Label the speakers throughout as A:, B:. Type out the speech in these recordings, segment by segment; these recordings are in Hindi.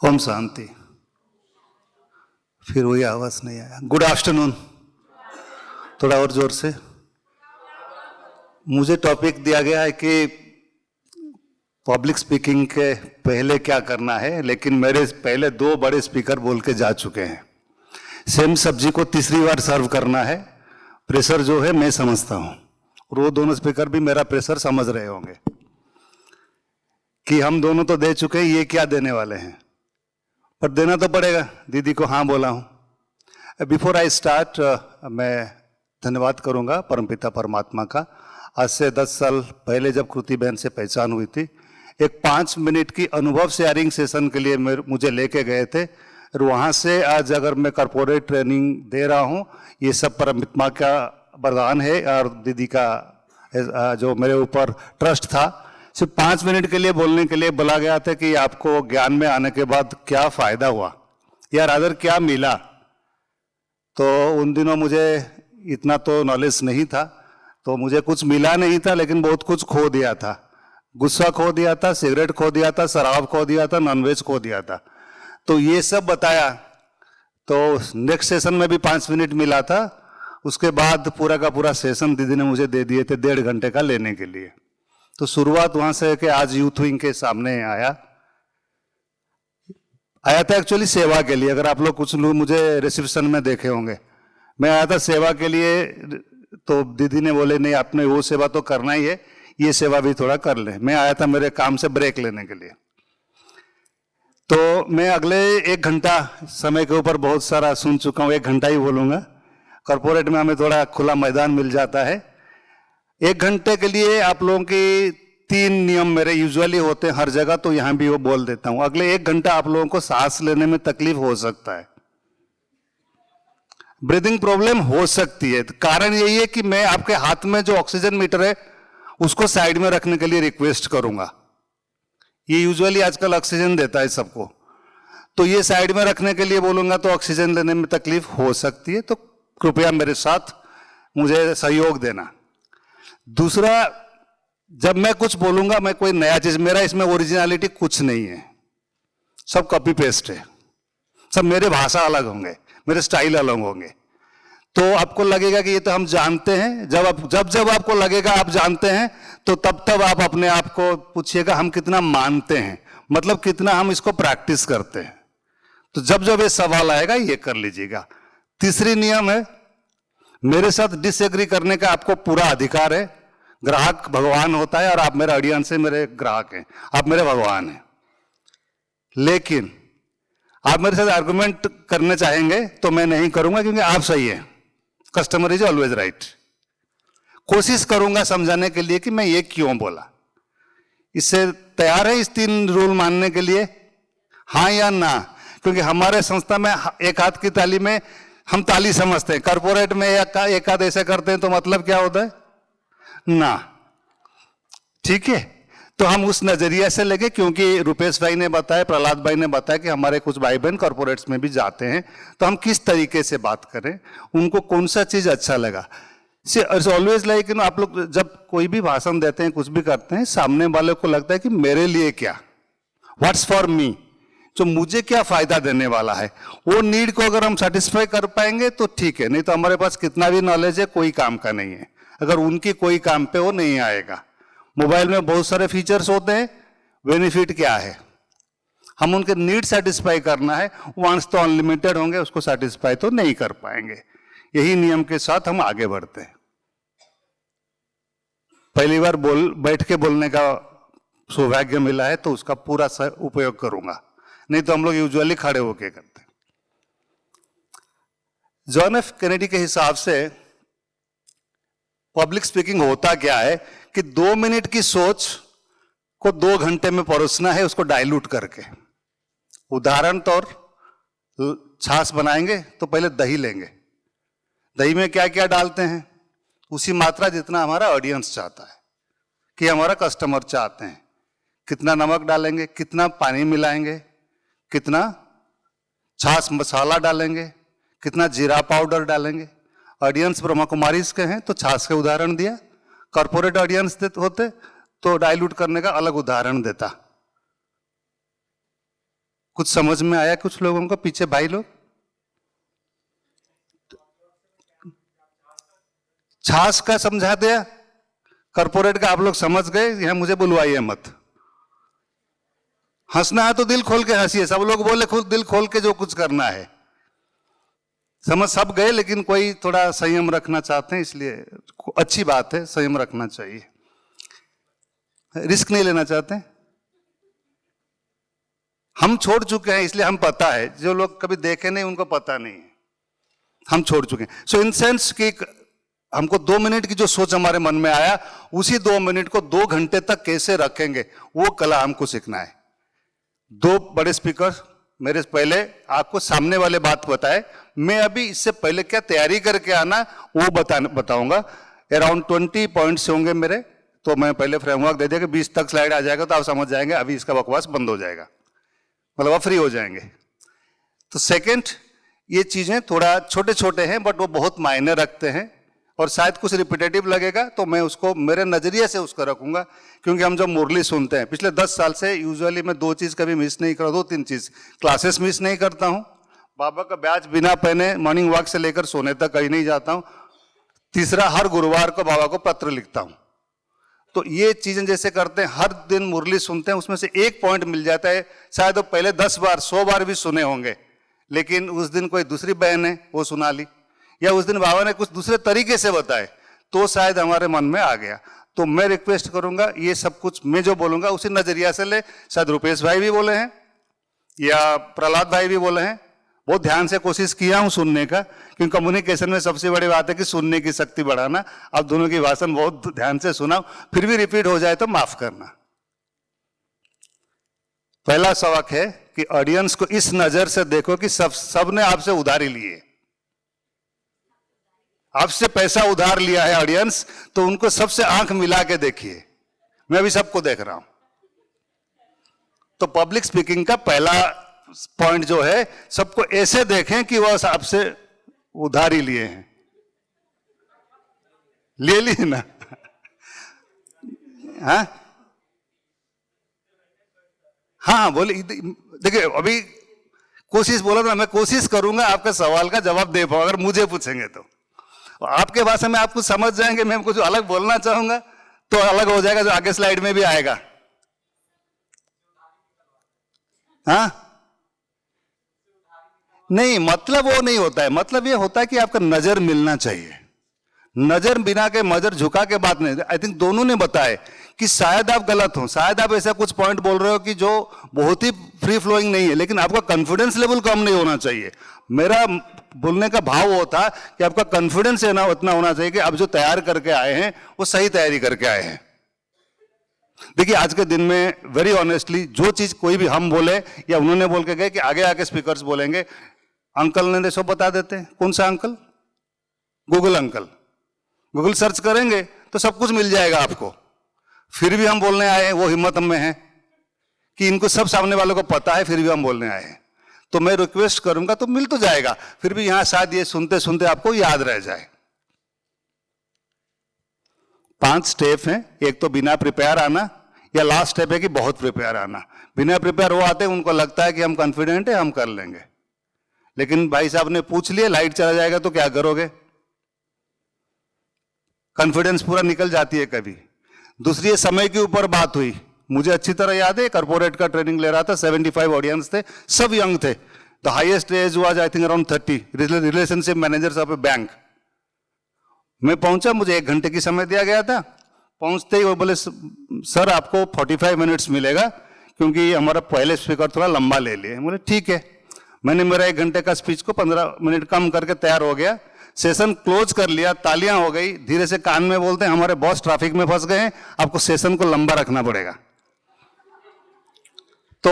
A: ओम शांति। फिर वही आवाज नहीं आया। Good afternoon. थोड़ा और जोर से। मुझे टॉपिक दिया गया है कि पब्लिक स्पीकिंग के पहले क्या करना है, लेकिन मेरे पहले दो बड़े स्पीकर बोल के जा चुके हैं। सेम सब्जी को तीसरी बार सर्व करना है। प्रेशर जो है मैं समझता हूं, और वो दोनों स्पीकर भी मेरा प्रेशर समझ रहे होंगे कि हम दोनों तो दे चुके हैं, ये क्या देने वाले हैं, पर देना तो पड़ेगा। दीदी को हाँ बोला हूं। बिफोर आई स्टार्ट, मैं धन्यवाद करूंगा परमपिता परमात्मा का। आज से 10 साल पहले जब कृति बहन से पहचान हुई थी, एक 5 मिनट की अनुभव शेयरिंग सेशन के लिए मुझे लेके गए थे, और वहाँ से आज अगर मैं कॉर्पोरेट ट्रेनिंग दे रहा हूँ, ये सब परमात्मा का वरदान है। और दीदी का जो मेरे ऊपर ट्रस्ट था, सिर्फ 5 मिनट के लिए बोलने के लिए बोला गया था कि आपको ज्ञान में आने के बाद क्या फायदा हुआ या रादर क्या मिला। तो उन दिनों मुझे इतना तो नॉलेज नहीं था, तो मुझे कुछ मिला नहीं था, लेकिन बहुत कुछ खो दिया था। गुस्सा खो दिया था, सिगरेट खो दिया था, शराब खो दिया था, नॉनवेज खो दिया था। तो ये सब बताया। तो नेक्स्ट सेशन में भी 5 मिनट मिला था। उसके बाद पूरा का पूरा सेशन दीदी ने मुझे दे दिए थे 1.5 घंटे का लेने के लिए। तो शुरुआत वहां से है कि आज यूथ विंग के सामने आया था एक्चुअली सेवा के लिए। अगर आप लोग कुछ लोग मुझे रिसेप्शन में देखे होंगे, मैं आया था सेवा के लिए। तो दीदी ने बोले नहीं, आपने वो सेवा तो करना ही है, ये सेवा भी थोड़ा कर ले। मैं आया था मेरे काम से ब्रेक लेने के लिए। तो मैं अगले 1 घंटा समय के ऊपर बहुत सारा सुन चुका हूँ, 1 घंटा ही बोलूंगा। कॉर्पोरेट में हमें थोड़ा खुला मैदान मिल जाता है। 1 घंटे के लिए आप लोगों की 3 नियम मेरे यूजुअली होते हैं हर जगह, तो यहां भी वो बोल देता हूं। अगले 1 घंटा आप लोगों को सांस लेने में तकलीफ हो सकता है, ब्रीदिंग प्रॉब्लम हो सकती है। कारण यही है कि मैं आपके हाथ में जो ऑक्सीजन मीटर है उसको साइड में रखने के लिए रिक्वेस्ट करूंगा। ये यूजुअली आजकल ऑक्सीजन देता है सबको, तो ये साइड में रखने के लिए बोलूंगा तो ऑक्सीजन लेने में तकलीफ हो सकती है। तो कृपया मेरे साथ मुझे सहयोग देना। दूसरा, जब मैं कुछ बोलूंगा, मैं कोई नया चीज, मेरा इसमें ओरिजिनलिटी कुछ नहीं है, सब कॉपी पेस्ट है। सब मेरे भाषा अलग होंगे, मेरे स्टाइल अलग होंगे। तो आपको लगेगा कि ये तो हम जानते हैं। जब आपको लगेगा आप जानते हैं, तो तब आप अपने आप को पूछिएगा हम कितना मानते हैं, मतलब कितना हम इसको प्रैक्टिस करते हैं। तो जब ये सवाल आएगा ये कर लीजिएगा। तीसरी नियम है, मेरे साथ डिसएग्री करने का आपको पूरा अधिकार है। ग्राहक भगवान होता है, और आप मेरा ऑडियंस है, मेरे ग्राहक हैं, आप मेरे भगवान हैं। लेकिन आप मेरे साथ आर्गुमेंट करने चाहेंगे तो मैं नहीं करूंगा, क्योंकि आप सही हैं। Customer is always right. कोशिश करूंगा समझाने के लिए कि मैं ये क्यों बोला। इससे तैयार है इस 3 रूल मानने के लिए, हाँ या ना? क्योंकि हमारे संस्था में एक हाथ की ताली में हम ताली समझते हैं। कॉर्पोरेट में एक हाथ ऐसे करते हैं तो मतलब क्या होता है? ना। ठीक है, तो हम उस नजरिए से लगे, क्योंकि रुपेश भाई ने बताया, प्रहलाद भाई ने बताया कि हमारे कुछ भाई बहन कॉर्पोरेट्स में भी जाते हैं, तो हम किस तरीके से बात करें, उनको कौन सा चीज अच्छा लगा। ऑलवेज लाइक आप लोग जब कोई भी भाषण देते हैं, कुछ भी करते हैं, सामने वाले को लगता है कि मेरे लिए क्या, व्हाट्स फॉर मी, जो मुझे क्या फायदा देने वाला है। वो नीड को अगर हम सेटिस्फाई कर पाएंगे तो ठीक है, नहीं तो हमारे पास कितना भी नॉलेज है कोई काम का नहीं है, अगर उनकी कोई काम पे वो नहीं आएगा। मोबाइल में बहुत सारे फीचर्स होते हैं, बेनिफिट क्या है? हम उनके नीड सेटिस्फाई करना है। वांट्स तो अनलिमिटेड होंगे, उसको सेटिस्फाई तो नहीं कर पाएंगे। यही नियम के साथ हम आगे बढ़ते हैं। पहली बार बैठ के बोलने का सौभाग्य मिला है, तो उसका पूरा उपयोग करूंगा, नहीं तो हम लोग यूजुअली खड़े होके करते हैं। जॉन एफ कैनेडी के हिसाब से पब्लिक स्पीकिंग होता क्या है कि 2 मिनट की सोच को 2 घंटे में परोसना है, उसको डाइल्यूट करके। उदाहरण तौर, छाछ बनाएंगे तो पहले दही लेंगे। दही में क्या क्या डालते हैं? उसी मात्रा जितना हमारा ऑडियंस चाहता है, कि हमारा कस्टमर चाहते हैं। कितना नमक डालेंगे, कितना पानी मिलाएंगे, कितना छाछ मसाला डालेंगे, कितना जीरा पाउडर डालेंगे। ऑडियंस ब्रह्मा कुमारी के हैं तो छाछ के उदाहरण दिया। कॉर्पोरेट ऑडियंस होते तो डाइल्यूट करने का अलग उदाहरण देता। कुछ समझ में आया कुछ लोगों को? पीछे भाई लोग, छाछ का समझा दिया, कॉर्पोरेट का आप लोग समझ गए, यहां मुझे बुलवाइए मत। हंसना है तो दिल खोल के हंसिए, सब लोग बोले खुद दिल खोल के जो कुछ करना है। समझ सब गए, लेकिन कोई थोड़ा संयम रखना चाहते हैं, इसलिए अच्छी बात है, संयम रखना चाहिए, रिस्क नहीं लेना चाहते। हम छोड़ चुके हैं, इसलिए हम पता है, जो लोग कभी देखे नहीं उनको पता नहीं है, हम छोड़ चुके हैं। सो इन सेंस कि हमको 2 मिनट की जो सोच हमारे मन में आया, उसी 2 मिनट को 2 घंटे तक कैसे रखेंगे, वो कला हमको सीखना है। 2 बड़े स्पीकर मेरे पहले आपको सामने वाले बात बताए, मैं अभी इससे पहले क्या तैयारी करके आना वो बताऊंगा। अराउंड 20 पॉइंट्स होंगे मेरे, तो मैं पहले फ्रेमवर्क दे दिया कि 20 तक स्लाइड आ जाएगा तो आप समझ जाएंगे अभी इसका बकवास बंद हो जाएगा, मतलब आप फ्री हो जाएंगे। तो सेकंड, ये चीजें थोड़ा छोटे छोटे हैं बट वो बहुत मायने रखते हैं, और शायद कुछ रिपीटेटिव लगेगा तो मैं उसको मेरे नजरिए से उसको रखूंगा, क्योंकि हम जब मुरली सुनते हैं पिछले 10 साल से यूजुअली मैं 2 चीज कभी मिस नहीं करता, 2-3 चीज, क्लासेस मिस नहीं करता हूं, बाबा का बैच बिना पहने मॉर्निंग वॉक से लेकर सोने तक कहीं नहीं जाता हूं, तीसरा हर गुरुवार को बाबा को पत्र लिखता हूं। तो ये चीजें जैसे करते हैं, हर दिन मुरली सुनते हैं, उसमें से एक पॉइंट मिल जाता है, शायद वो पहले 10 बार 100 बार भी सुने होंगे, लेकिन उस दिन कोई दूसरी बहन है वो सुना ली, या उस दिन बाबा ने कुछ दूसरे तरीके से बताए तो शायद हमारे मन में आ गया। तो मैं रिक्वेस्ट करूंगा ये सब कुछ मैं जो बोलूंगा उसी नजरिया से ले, शायद रुपेश भाई भी बोले हैं या प्रहलाद भाई भी बोले हैं, बहुत ध्यान से कोशिश किया हूं सुनने का, क्योंकि कम्युनिकेशन में सबसे बड़ी बात है कि सुनने की शक्ति बढ़ाना। अब दोनों की भाषण बहुत ध्यान से सुना, फिर भी रिपीट हो जाए तो माफ करना। पहला सबक है कि ऑडियंस को इस नजर से देखो कि सबने आपसे उधारी ली है, आपसे पैसा उधार लिया है ऑडियंस, तो उनको सबसे आंख मिला के देखिए। मैं अभी सबको देख रहा हूं। तो पब्लिक स्पीकिंग का पहला पॉइंट जो है, सबको ऐसे देखें कि वह आपसे उधारी लिए हैं, ले ली ना। हाँ बोले, देखिए अभी कोशिश बोला था, मैं कोशिश करूंगा आपके सवाल का जवाब दे पाऊं, अगर मुझे पूछेंगे तो आपके भाषा में आप कुछ समझ जाएंगे, मैं कुछ अलग बोलना चाहूंगा तो अलग हो जाएगा, जो आगे स्लाइड में भी आएगा। हाँ नहीं, मतलब वो नहीं होता है, मतलब ये होता है कि आपका नजर मिलना चाहिए, नजर बिना के मजर झुका के बात नहीं। आई थिंक दोनों ने बताया कि शायद आप गलत हो, शायद आप ऐसा कुछ पॉइंट बोल रहे हो कि जो बहुत ही फ्री फ्लोइंग नहीं है, लेकिन आपका कॉन्फिडेंस लेवल कम नहीं होना चाहिए। मेरा बोलने का भाव वो था कि आपका कॉन्फिडेंस है ना उतना होना चाहिए कि आप जो तैयार करके आए हैं वो सही तैयारी करके आए हैं। देखिए आज के दिन में वेरी ऑनेस्टली जो चीज कोई भी हम बोले या उन्होंने बोल के गए कि आगे आके स्पीकर्स बोलेंगे, अंकल ने सब बता देते हैं। कौन सा uncle? Google uncle. Google search करेंगे तो सब कुछ मिल जाएगा आपको। फिर भी हम बोलने आए हैं, वो हिम्मत हम में है कि इनको सब सामने वालों को पता है, फिर भी हम बोलने आए हैं। तो मैं रिक्वेस्ट करूंगा तो मिल तो जाएगा, फिर भी यहां शायद ये सुनते सुनते आपको याद रह जाए। 5 स्टेप हैं। एक तो बिना प्रिपेयर आना, या लास्ट स्टेप है कि बहुत प्रिपेयर आना। बिना प्रिपेयर वो आते हैं, उनको लगता है कि हम कॉन्फिडेंट है, हम कर लेंगे, लेकिन भाई साहब ने पूछ लिया लाइट चला जाएगा तो क्या करोगे? कॉन्फिडेंस पूरा निकल जाती है कभी। दूसरी समय के ऊपर बात हुई, मुझे अच्छी तरह याद है, कॉर्पोरेट का ट्रेनिंग ले रहा था, 75 ऑडियंस थे, सब यंग थे। The highest age was I think around 30, relationship managers of a bank. मैं पहुंचा, मुझे 1 घंटे की समय दिया गया था। पहुंचते ही वो बोले सर आपको 45 मिनट्स मिलेगा, क्योंकि हमारा पहले स्पीकर थोड़ा लंबा ले लिए। बोले ठीक है। मैंने मेरा 1 घंटे का स्पीच को 15 मिनट कम करके तैयार हो गया, सेशन क्लोज कर लिया, तालियां हो गई। धीरे से कान में बोलते हैं हमारे बॉस ट्रैफिक में फंस गए हैं, आपको सेशन को लंबा रखना पड़ेगा। तो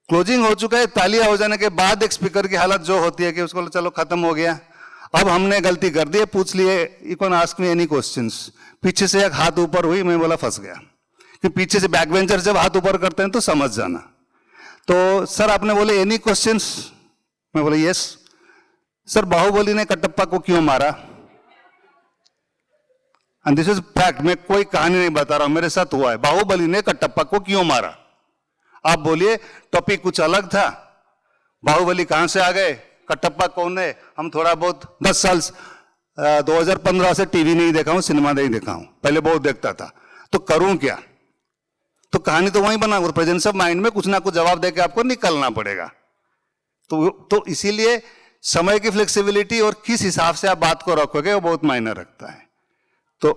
A: क्लोजिंग हो चुका है, तालियां हो जाने के बाद एक स्पीकर की हालत जो होती है कि उसको चलो खत्म हो गया, अब हमने गलती कर दी, पूछ लिए you can ask me any questions. पीछे से एक हाथ ऊपर हुई, मैं बोला फंस गया, कि पीछे से बैक बेंचर जब हाथ ऊपर करते हैं तो समझ जाना। तो सर आपने बोले एनी क्वेश्चंस? मैं बोला यस। सर बाहुबली ने कटप्पा को क्यों मारा? एंड दिस इज फैक्ट, मैं कोई कहानी नहीं बता रहा हूं, मेरे साथ हुआ है। बाहुबली ने कटप्पा को क्यों मारा? आप बोलिए टॉपिक कुछ अलग था, बाहुबली कहां से आ गए, कटप्पा कौन है, हम थोड़ा बहुत 10 साल 2015 से टीवी नहीं देखा हूं, सिनेमा नहीं देखा हूं, पहले बहुत देखता था, तो करूं क्या? तो कहानी तो वहीं बना, प्रेजेंस ऑफ माइंड में कुछ ना कुछ जवाब देके आपको निकलना पड़ेगा। तो इसीलिए समय की फ्लेक्सिबिलिटी और किस हिसाब से आप बात को रखोगे वो बहुत मायने रखता है। तो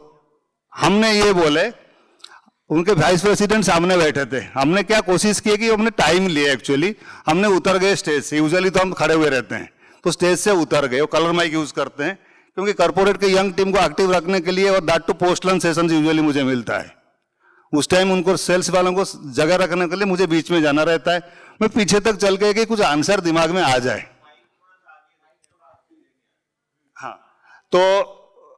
A: हमने ये बोले, उनके वाइस प्रेसिडेंट सामने बैठे थे, हमने क्या कोशिश की कि हमने टाइम लिया, एक्चुअली हमने उतर गए स्टेज से, यूजुअली तो हम खड़े हुए रहते हैं, तो स्टेज से उतर गए, वो कलर माइक यूज करते हैं क्योंकि कॉर्पोरेट के यंग टीम को एक्टिव रखने के लिए, और that too post lunch session usually मुझे मिलता है, उस टाइम उनको सेल्स वालों को जगह रखने के लिए मुझे बीच में जाना रहता है, मैं पीछे तक चल के कि कुछ आंसर दिमाग में आ जाए।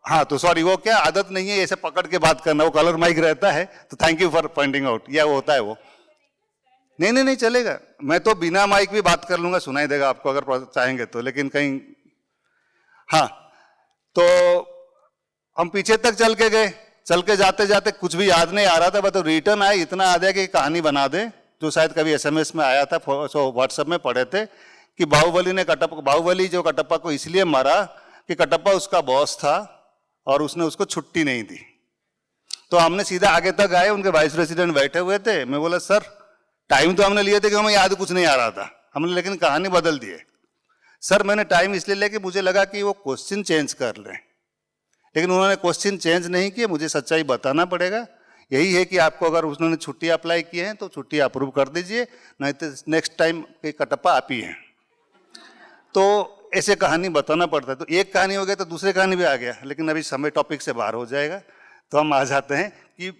A: हाँ तो सॉरी, वो क्या आदत नहीं है ऐसे पकड़ के बात करना, वो कलर माइक रहता है, तो thank you for pointing out, या वो होता है वो। नहीं चलेगा, मैं तो बिना माइक भी बात कर लूंगा, सुनाई देगा आपको अगर चाहेंगे तो, लेकिन कहीं। हाँ, तो हम पीछे तक चल के गए, चल के जाते जाते कुछ भी याद नहीं आ रहा था, बस रिटर्न आया, इतना आ गया कि कहानी बना दे, जो शायद कभी SMS में आया था, व्हाट्सएप में पढ़े थे कि बाहुबली जो कटप्पा को इसलिए मारा कि कटप्पा उसका बॉस था और उसने उसको छुट्टी नहीं दी। तो हमने सीधा आगे तक आए, उनके वाइस प्रेसिडेंट बैठे हुए थे, मैं बोला सर टाइम तो हमने लिए थे कि हमें याद कुछ नहीं आ रहा था, हमने लेकिन कहानी बदल दी है। सर मैंने टाइम इसलिए लिया कि मुझे लगा कि वो क्वेश्चन चेंज कर लें, लेकिन उन्होंने क्वेश्चन चेंज नहीं किए, मुझे सच्चाई बताना पड़ेगा। यही है कि आपको अगर उन्होंने छुट्टी अप्लाई की है तो छुट्टी अप्रूव कर दीजिए, नहीं तो नेक्स्ट टाइम के कटप्पा आप ही हैं। तो ऐसे कहानी बताना पड़ता है, तो एक कहानी हो गया तो दूसरी कहानी भी आ गया, लेकिन अभी समय टॉपिक से बाहर हो जाएगा, तो हम आ जाते हैं कि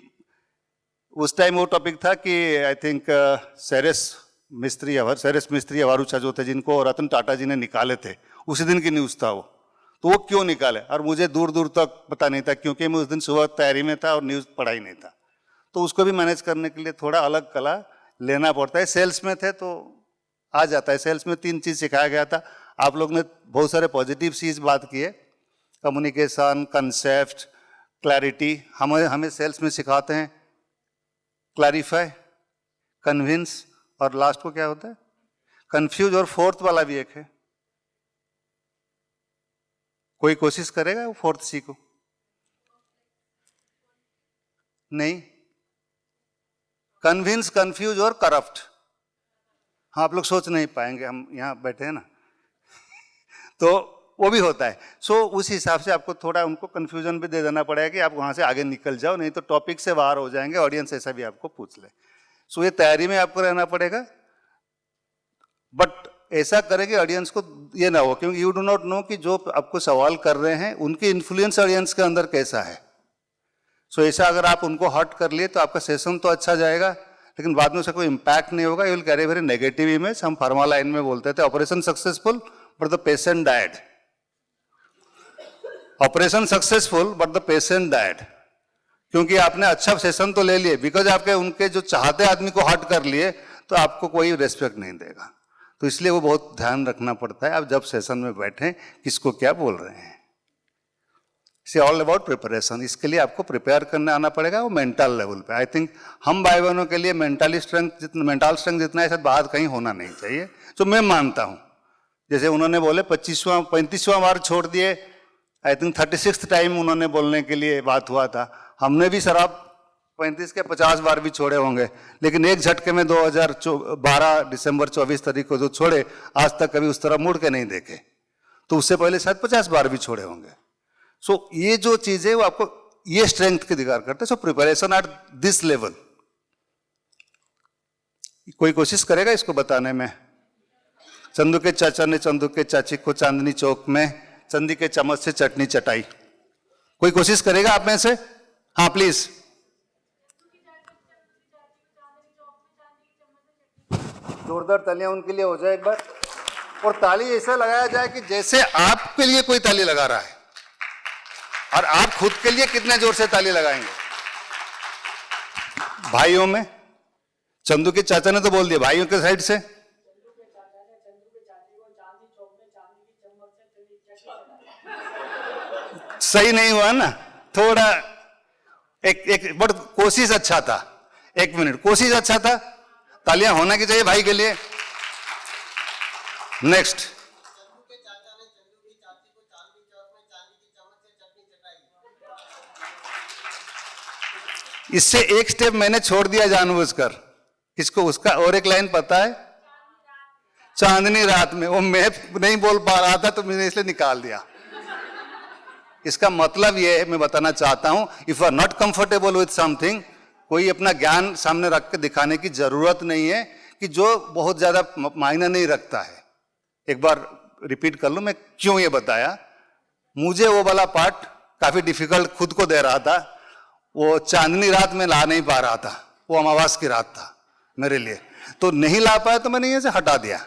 A: उस टाइम वो टॉपिक था कि आई थिंक सेरेस मिस्त्री अवारूचा जो थे, जिनको रतन टाटा जी ने निकाले थे, उसी दिन की न्यूज़ था वो, तो वो क्यों निकाले, और मुझे दूर दूर तक पता नहीं था क्योंकि मैं उस दिन सुबह तैयारी में था और न्यूज़ पढ़ा ही नहीं था, तो उसको भी मैनेज करने के लिए थोड़ा अलग कला लेना पड़ता है। सेल्स में थे तो आ जाता है, सेल्स में 3 चीज़ सिखाया गया था, आप लोग ने बहुत सारे पॉजिटिव चीज़ बात की है, कम्युनिकेशन, कंसेप्ट, क्लैरिटी, हमें सेल्स में सिखाते हैं क्लैरिफाई, कन्विंस, और लास्ट को क्या होता है कंफ्यूज, और फोर्थ वाला भी एक है, कोई कोशिश करेगा वो फोर्थ सी को? नहीं, कन्विंस, कंफ्यूज और करप्ट। हाँ, आप लोग सोच नहीं पाएंगे, हम यहाँ बैठे हैं ना तो वो भी होता है। सो उस हिसाब से आपको थोड़ा उनको कंफ्यूजन भी दे देना पड़ेगा कि आप वहाँ से आगे निकल जाओ, नहीं तो टॉपिक से बाहर हो जाएंगे, ऑडियंस ऐसा भी आपको पूछ ले। सो ये तैयारी में आपको रहना पड़ेगा, बट ऐसा करें कि ऑडियंस को ये ना हो, क्योंकि यू डू नॉट नो कि जो आपको सवाल कर रहे हैं उनकी इन्फ्लुएंस ऑडियंस के अंदर कैसा है। सो ऐसा अगर आप उनको हर्ट कर लिए तो आपका सेशन तो अच्छा जाएगा, लेकिन बाद में उसका कोई इम्पैक्ट नहीं होगा, you will carry very negative image. हम फार्मा लाइन में बोलते थे operation successful but the patient died, operation successful but the patient died, क्योंकि आपने अच्छा सेशन तो ले लिए, बिकॉज आपके उनके जो चाहते आदमी को हर्ट कर लिए तो आपको कोई रेस्पेक्ट नहीं देगा। तो इसलिए वो बहुत ध्यान रखना पड़ता है, आप जब सेशन में बैठें किसको क्या बोल रहे हैं। इट्स ऑल अबाउट प्रिपरेशन, इसके लिए आपको प्रिपेयर करने आना पड़ेगा, वो मेंटल लेवल पे। आई थिंक हम भाई बहनों के लिए मेंटल स्ट्रेंथ जितना है शायद बात कहीं होना नहीं चाहिए, जो मैं मानता हूँ। जैसे उन्होंने बोले 35वां बार छोड़ दिए, आई थिंक 36th टाइम उन्होंने बोलने के लिए बात हुआ था। हमने भी शराब 35 के 50 बार भी छोड़े होंगे, लेकिन एक झटके में 2012 दिसंबर 24 तारीख को जो छोड़े, आज तक कभी उस तरह मुड़ के नहीं देखे, तो उससे पहले शायद 50 बार भी छोड़े होंगे। सो ये जो चीजें वो आपको ये स्ट्रेंथ के दिकार करते हैं। So preparation at this level, कोई कोशिश करेगा इसको बताने में? चंदू के चाचा ने चंदू के चाची को चांदनी चौक में चांदी के चम्मच से चटनी चटाई, कोई कोशिश करेगा आप में से? हाँ प्लीज, जोरदार तालियां उनके लिए हो जाए एक बार, और ताली ऐसे लगाया जाए कि जैसे आपके लिए कोई ताली लगा रहा है, और आप खुद के लिए कितने जोर से ताली लगाएंगे। भाइयों में चंदू के चाचा ने तो बोल दिया, भाइयों के साइड से सही नहीं हुआ ना, थोड़ा एक बट कोशिश अच्छा था, 1 मिनट कोशिश अच्छा था, तालियां होना की चाहिए भाई के लिए। नेक्स्ट, इससे एक स्टेप मैंने छोड़ दिया जानबूझकर। किसको? उसका और एक लाइन पता है, चांदनी रात में। वो मैं नहीं बोल पा रहा था तो मैंने इसलिए निकाल दिया। इसका मतलब ये मैं बताना चाहता हूं, if you are not comfortable with something, कोई अपना ज्ञान सामने रख के दिखाने की जरूरत नहीं है कि जो बहुत ज्यादा मायने नहीं रखता है। एक बार रिपीट कर लूं मैं क्यों ये बताया। मुझे वो वाला पार्ट काफी डिफिकल्ट खुद को दे रहा था। वो चांदनी रात में ला नहीं पा रहा था, वो अमावास की रात था मेरे लिए, तो नहीं ला पाया तो मैंने यहां से हटा दिया।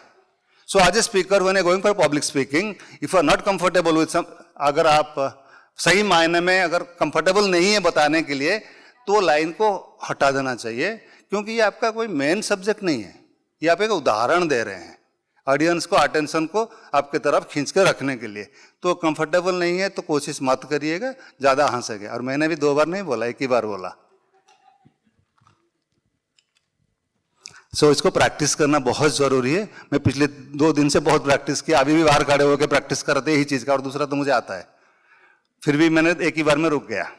A: So as a speaker when I going for public speaking, if you are not comfortable with some, अगर आप सही मायने में अगर कंफर्टेबल नहीं है बताने के लिए, तो लाइन को हटा देना चाहिए, क्योंकि ये आपका कोई मेन सब्जेक्ट नहीं है। ये आप एक उदाहरण दे रहे हैं ऑडियंस को, अटेंशन को आपके तरफ खींच कर रखने के लिए। तो कंफर्टेबल नहीं है तो कोशिश मत करिएगा, ज्यादा हंसेंगे। और मैंने भी 2 बार नहीं बोला, एक ही बार बोला। इसको प्रैक्टिस करना बहुत जरूरी है। मैं पिछले 2 दिन से बहुत प्रैक्टिस किया, अभी भी बाहर खड़े होकर प्रैक्टिस करते ही चीज का, और दूसरा तो मुझे आता है, फिर भी मैंने एक ही बार में रुक गया।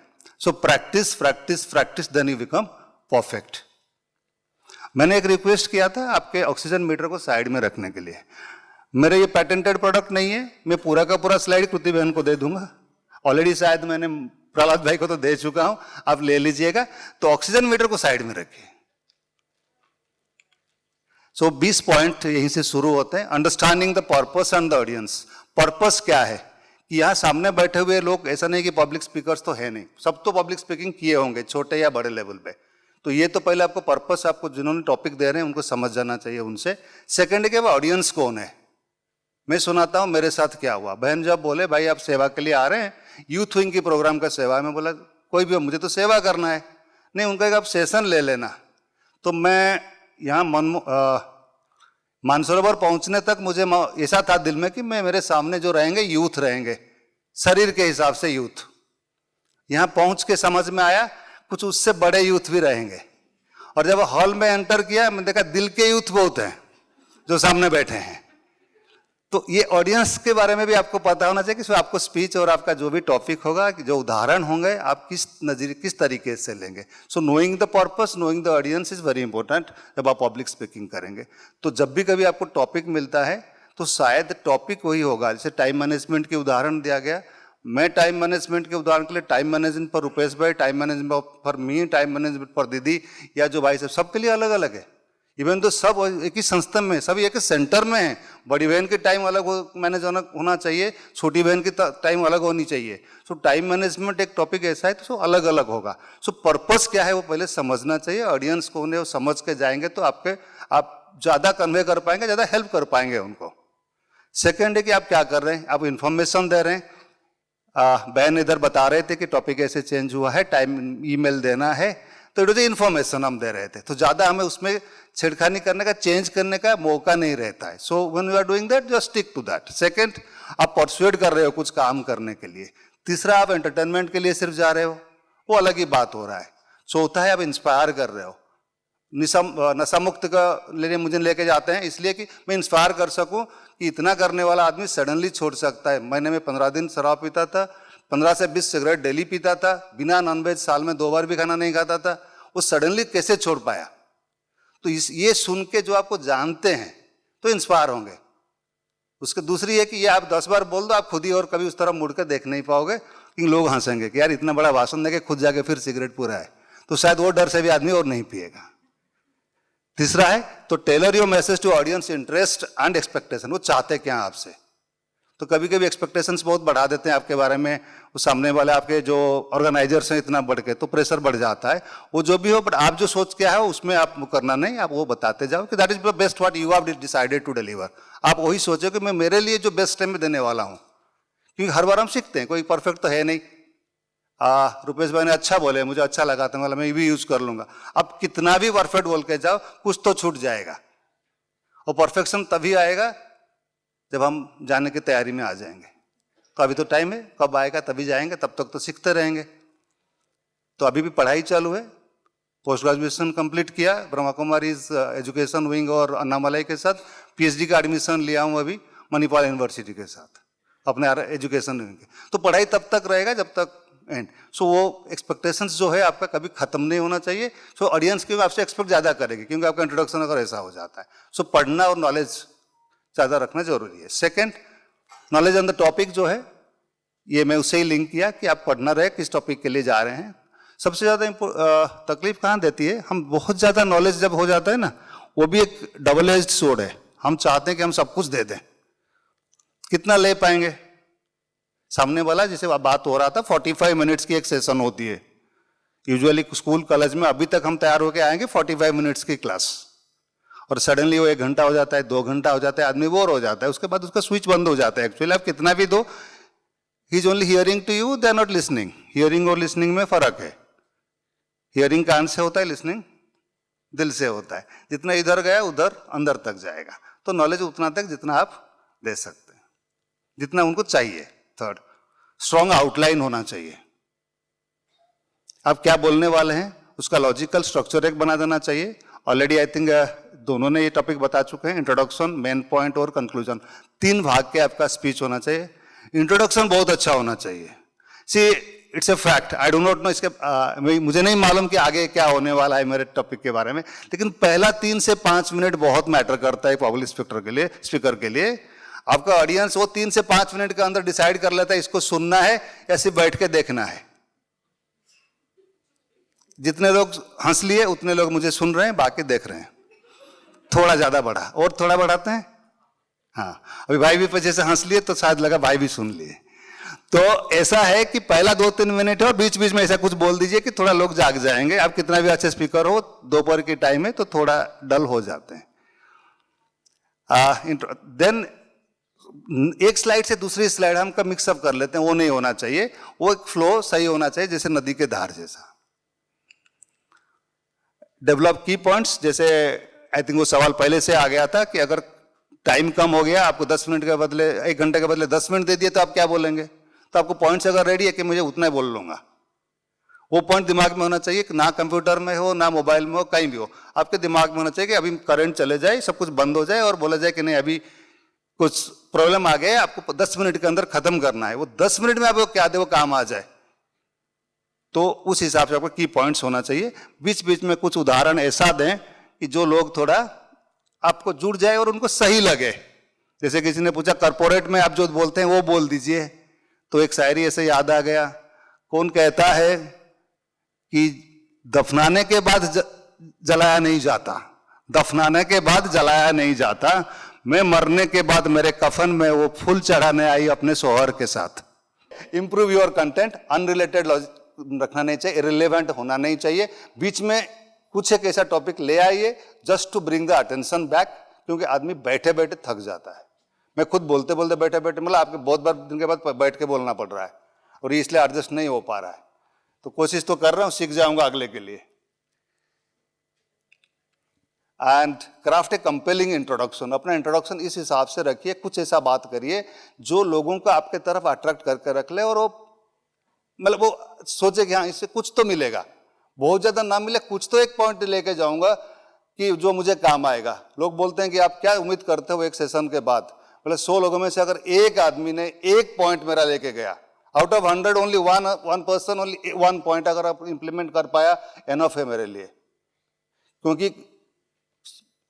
A: So practice practice practice, then you become perfect. मैंने एक रिक्वेस्ट किया था आपके ऑक्सीजन मीटर को साइड में रखने के लिए। मेरा ये पैटेंटेड प्रोडक्ट नहीं है, मैं पूरा का पूरा स्लाइड कृति बहन को दे दूंगा। ऑलरेडी शायद मैंने प्रहलाद भाई को तो दे चुका हूं, आप ले लीजिएगा। तो ऑक्सीजन मीटर को साइड में रखिए। 20 पॉइंट यहीं से शुरू होते हैं। Understanding the purpose and the audience. Purpose क्या है कि यहाँ सामने बैठे हुए लोग, ऐसा नहीं कि पब्लिक स्पीकर्स तो है नहीं, सब तो पब्लिक स्पीकिंग किए होंगे छोटे या बड़े लेवल पे। तो ये तो पहले आपको पर्पस, आपको जिन्होंने टॉपिक दे रहे हैं उनको समझ जाना चाहिए उनसे। सेकंड है कि ऑडियंस कौन है। मैं सुनाता हूँ मेरे साथ क्या हुआ। बहन जब बोले भाई आप सेवा के लिए आ रहे हैं, यूथ विंग की प्रोग्राम का सेवा, में बोला कोई भी हो, मुझे तो सेवा करना है। नहीं, उनका एक आप सेशन ले लेना। तो मैं यहाँ मानसरोवर पहुंचने तक मुझे ऐसा था दिल में कि मैं, मेरे सामने जो रहेंगे यूथ रहेंगे, शरीर के हिसाब से यूथ। यहाँ पहुंच के समझ में आया कुछ उससे बड़े यूथ भी रहेंगे। और जब हॉल में एंटर किया, मैंने देखा दिल के यूथ बहुत हैं जो सामने बैठे हैं। तो ये ऑडियंस के बारे में भी आपको पता होना चाहिए कि आपको स्पीच और आपका जो भी टॉपिक होगा, जो उदाहरण होंगे, आप किस नजरिए, किस तरीके से लेंगे। सो knowing the purpose, knowing the audience is very important जब आप पब्लिक स्पीकिंग करेंगे। तो जब भी कभी आपको टॉपिक मिलता है तो शायद टॉपिक वही होगा। जैसे टाइम मैनेजमेंट के उदाहरण दिया गया, मैं टाइम मैनेजमेंट के उदाहरण के लिए टाइम मैनेजमेंट पर रुपेश भाई, time management for me, time management for दीदी, या जो भाई साहब, सबके लिए अलग अलग है। इवन तो सब एक ही संस्था में, सब एक ही सेंटर में है। बड़ी बहन की टाइम अलग मैनेज होना चाहिए, छोटी बहन की टाइम अलग होनी चाहिए। सो टाइम मैनेजमेंट एक टॉपिक ऐसा है तो अलग अलग होगा। सो पर्पस क्या है वो पहले समझना चाहिए। ऑडियंस कौन है वो समझ के जाएंगे तो आप ज़्यादा कन्वे कर पाएंगे, ज़्यादा हेल्प कर पाएंगे उनको। सेकेंड है कि आप क्या कर रहे हैं, आप इंफॉर्मेशन दे रहे हैं। बहन इधर बता रहे थे कि टॉपिक ऐसे चेंज हुआ है, टाइम ईमेल देना है, तो इट इन्फॉर्मेशन हम दे रहे थे। तो ज़्यादा हमें उसमें छेड़खानी करने का, चेंज करने का मौका नहीं रहता है। So when you are doing that, just stick to that. Second, आप परसुएड कर रहे हो कुछ काम करने के लिए। तीसरा, आप एंटरटेनमेंट के लिए सिर्फ जा रहे हो, वो अलग ही बात हो रहा है। चौथा है, आप इंस्पायर कर रहे हो। नशा मुक्त का लेने मुझे लेके जाते हैं इसलिए कि मैं इंस्पायर कर सकूं कि इतना करने वाला आदमी सडनली छोड़ सकता है। महीने में 15 दिन शराब पीता था, 15 से 20 सिगरेट डेली पीता था, बिना नॉनवेज साल में 2 बार भी खाना नहीं खाता था, वो सडनली कैसे छोड़ पाया। तो ये सुन के जो आपको जानते हैं तो इंस्पायर होंगे। उसके दूसरी है कि ये आप 10 बार बोल दो, आप खुद ही और कभी उस तरफ मुड़ के देख नहीं पाओगे, कि लोग हंसेंगे कि यार इतना बड़ा भाषण देके खुद जाके फिर सिगरेट पूरा है। तो शायद वो डर से भी आदमी और नहीं पिएगा। तीसरा है तो tailor your message to audience interest and expectation. वो चाहते क्या हैं आपसे। तो कभी कभी एक्सपेक्टेशंस बहुत बढ़ा देते हैं आपके बारे में, वो सामने वाले आपके जो ऑर्गेनाइजर्स हैं इतना बढ़ के, तो प्रेशर बढ़ जाता है। वो जो भी हो, बट आप जो सोच के आए हो उसमें आप करना नहीं, आप वो बताते जाओ कि that is the best what you have decided to deliver. आप वही सोचो कि मैं मेरे लिए जो बेस्ट टाइम में देने वाला हूँ, क्योंकि हर बार हम सीखते हैं, कोई परफेक्ट तो है नहीं। रुपेश भाई ने अच्छा बोले, मुझे अच्छा लगा था, मतलब मैं भी यूज कर लूंगा। अब कितना भी परफेक्ट बोल के जाओ, कुछ तो छूट जाएगा। और परफेक्शन तभी आएगा जब हम जाने की तैयारी में आ जाएंगे। तो अभी तो टाइम है, कब आएगा तभी जाएंगे, तब तक तो सीखते रहेंगे। तो अभी भी पढ़ाई चालू है, पोस्ट ग्रेजुएशन कंप्लीट किया ब्रह्मा कुमारी एजुकेशन विंग और अन्नामलाई के साथ। पीएचडी का एडमिशन लिया हूँ अभी मणिपाल यूनिवर्सिटी के साथ अपने एजुकेशन विंग के। तो पढ़ाई तब तक रहेगा जब तक एंड। सो वो एक्सपेक्टेशंस जो है आपका कभी खत्म नहीं होना चाहिए। सो ऑडियंस क्योंकि आपसे एक्सपेक्ट ज़्यादा करेगी क्योंकि आपका इंट्रोडक्शन अगर ऐसा हो जाता है। सो पढ़ना और नॉलेज ज़्यादा रखना जरूरी है। Second, knowledge on the topic जो है ये मैं उससे ही लिंक किया कि आप पढ़ना रहे किस टॉपिक के लिए जा रहे हैं। सबसे ज़्यादा तकलीफ कहाँ देती है, हम बहुत ज़्यादा नॉलेज जब हो जाता है ना, वो भी एक डबल एज्ड स्वॉर्ड है। हम चाहते हैं कि हम सब कुछ दे दें, कितना ले पाएंगे। सामने वाला जैसे बात हो रहा था 45 मिनट्स की एक सेशन होती है यूजुअली स्कूल कॉलेज में। अभी तक हम तैयार होकर आएंगे 45 मिनट्स की क्लास, और सडनली वो 1 घंटा हो जाता है, 2 घंटा हो जाता है, आदमी बोर हो जाता है। उसके बाद उसका स्विच बंद हो जाता है। एक्चुअली आप कितना भी दो, he is only hearing to you, they are not listening. Hearing और लिसनिंग में फर्क है। हियरिंग कान से होता है, लिसनिंग दिल से होता है। जितना इधर गया उधर अंदर तक जाएगा। तो नॉलेज उतना तक जितना आप दे सकते हैं, जितना उनको चाहिए। थर्ड, स्ट्रॉन्ग आउटलाइन होना चाहिए। आप क्या बोलने वाले हैं उसका लॉजिकल स्ट्रक्चर एक बना देना चाहिए। ऑलरेडी आई थिंक दोनों ने ये टॉपिक बता चुके हैं, इंट्रोडक्शन, मेन पॉइंट और कंक्लूजन। 3 भाग के आपका स्पीच होना चाहिए। इंट्रोडक्शन बहुत अच्छा होना चाहिए। See it's a fact, I do not know इसके मुझे नहीं मालूम कि आगे क्या होने वाला है मेरे टॉपिक के बारे में, लेकिन पहला 3 से 5 मिनट बहुत मैटर करता है पब्लिक स्पीकर के लिए। आपका ऑडियंस वो 3 से 5 मिनट के अंदर डिसाइड कर लेता है इसको सुनना है या सिर्फ बैठ के देखना है। जितने लोग हंस लिए उतने लोग मुझे सुन रहे हैं, बाकी देख रहे हैं। थोड़ा ज्यादा बढ़ा और थोड़ा बढ़ाते हैं। हाँ, अभी भाई भी पीछे से हंस लिए तो शायद लगा भाई भी सुन लिए। तो ऐसा है कि पहला 2-3 मिनट है और बीच बीच में ऐसा कुछ बोल दीजिए कि थोड़ा लोग जाग जाएंगे। आप कितना भी अच्छे स्पीकर हो, दोपहर की टाइम है तो थोड़ा डल हो जाते हैं। देन एक स्लाइड से दूसरी स्लाइड हम कब मिक्सअप कर लेते हैं, वो नहीं होना चाहिए। वो एक फ्लो सही होना चाहिए, जैसे नदी के धार जैसा। डेवलप की पॉइंट्स, जैसे आई थिंक वो सवाल पहले से आ गया था कि अगर टाइम कम हो गया, आपको 10 मिनट के बदले 1 घंटे के बदले 10 मिनट दे दिए तो आप क्या बोलेंगे। तो आपको पॉइंट्स अगर रेडी है कि मुझे उतना ही बोल लूंगा, वो पॉइंट दिमाग में होना चाहिए कि ना कंप्यूटर में हो ना मोबाइल में हो, कहीं भी हो, आपके दिमाग में होना चाहिए कि अभी करंट चले जाए, सब कुछ बंद हो जाए और बोला जाए कि नहीं अभी कुछ प्रॉब्लम आ गया, आपको 10 मिनट के अंदर खत्म करना है। वो 10 मिनट में आपको क्या दे वो काम आ जाए, तो उस हिसाब से आपको की पॉइंट्स होना चाहिए। बीच बीच में कुछ उदाहरण ऐसा दें कि जो लोग थोड़ा आपको जुड़ जाए और उनको सही लगे। जैसे किसी ने पूछा कॉर्पोरेट में आप जो बोलते हैं वो बोल दीजिए, तो एक शायरी ऐसे याद आ गया। कौन कहता है कि दफनाने के बाद जलाया नहीं जाता, दफनाने के बाद जलाया नहीं जाता, मैं मरने के बाद मेरे कफन में वो फूल चढ़ाने आई अपने सोहर के साथ। इंप्रूव योर कंटेंट, अनरिलेटेड रखना नहीं चाहिए, इरिलेवेंट होना नहीं चाहिए। बीच में कुछ एक ऐसा टॉपिक ले आइए just to bring the attention back, क्योंकि आदमी बैठे बैठे थक जाता है। मैं खुद बोलते बोलते बैठे बैठे मतलब आपके बहुत बार दिन के बाद बैठ के बोलना पड़ रहा है और इसलिए एडजस्ट नहीं हो पा रहा है। तो कोशिश तो कर रहा हूं, सीख जाऊंगा अगले के लिए। And craft A compelling introduction. अपना इंट्रोडक्शन इस हिसाब से रखिए, कुछ ऐसा बात करिए जो लोगों को आपके तरफ अट्रैक्ट करके रख ले और वो मतलब वो सोचे कि हाँ इससे कुछ तो मिलेगा। बहुत ज्यादा ना मिले, कुछ तो एक पॉइंट लेके जाऊंगा कि जो मुझे काम आएगा। लोग बोलते हैं कि आप क्या उम्मीद करते हो एक सेशन के बाद, बोले 100 लोगों में से अगर एक आदमी ने एक पॉइंट मेरा लेके गया, out of 100 only one person only 1 point अगर आप इंप्लीमेंट कर पाया, एनफ है मेरे लिए। क्योंकि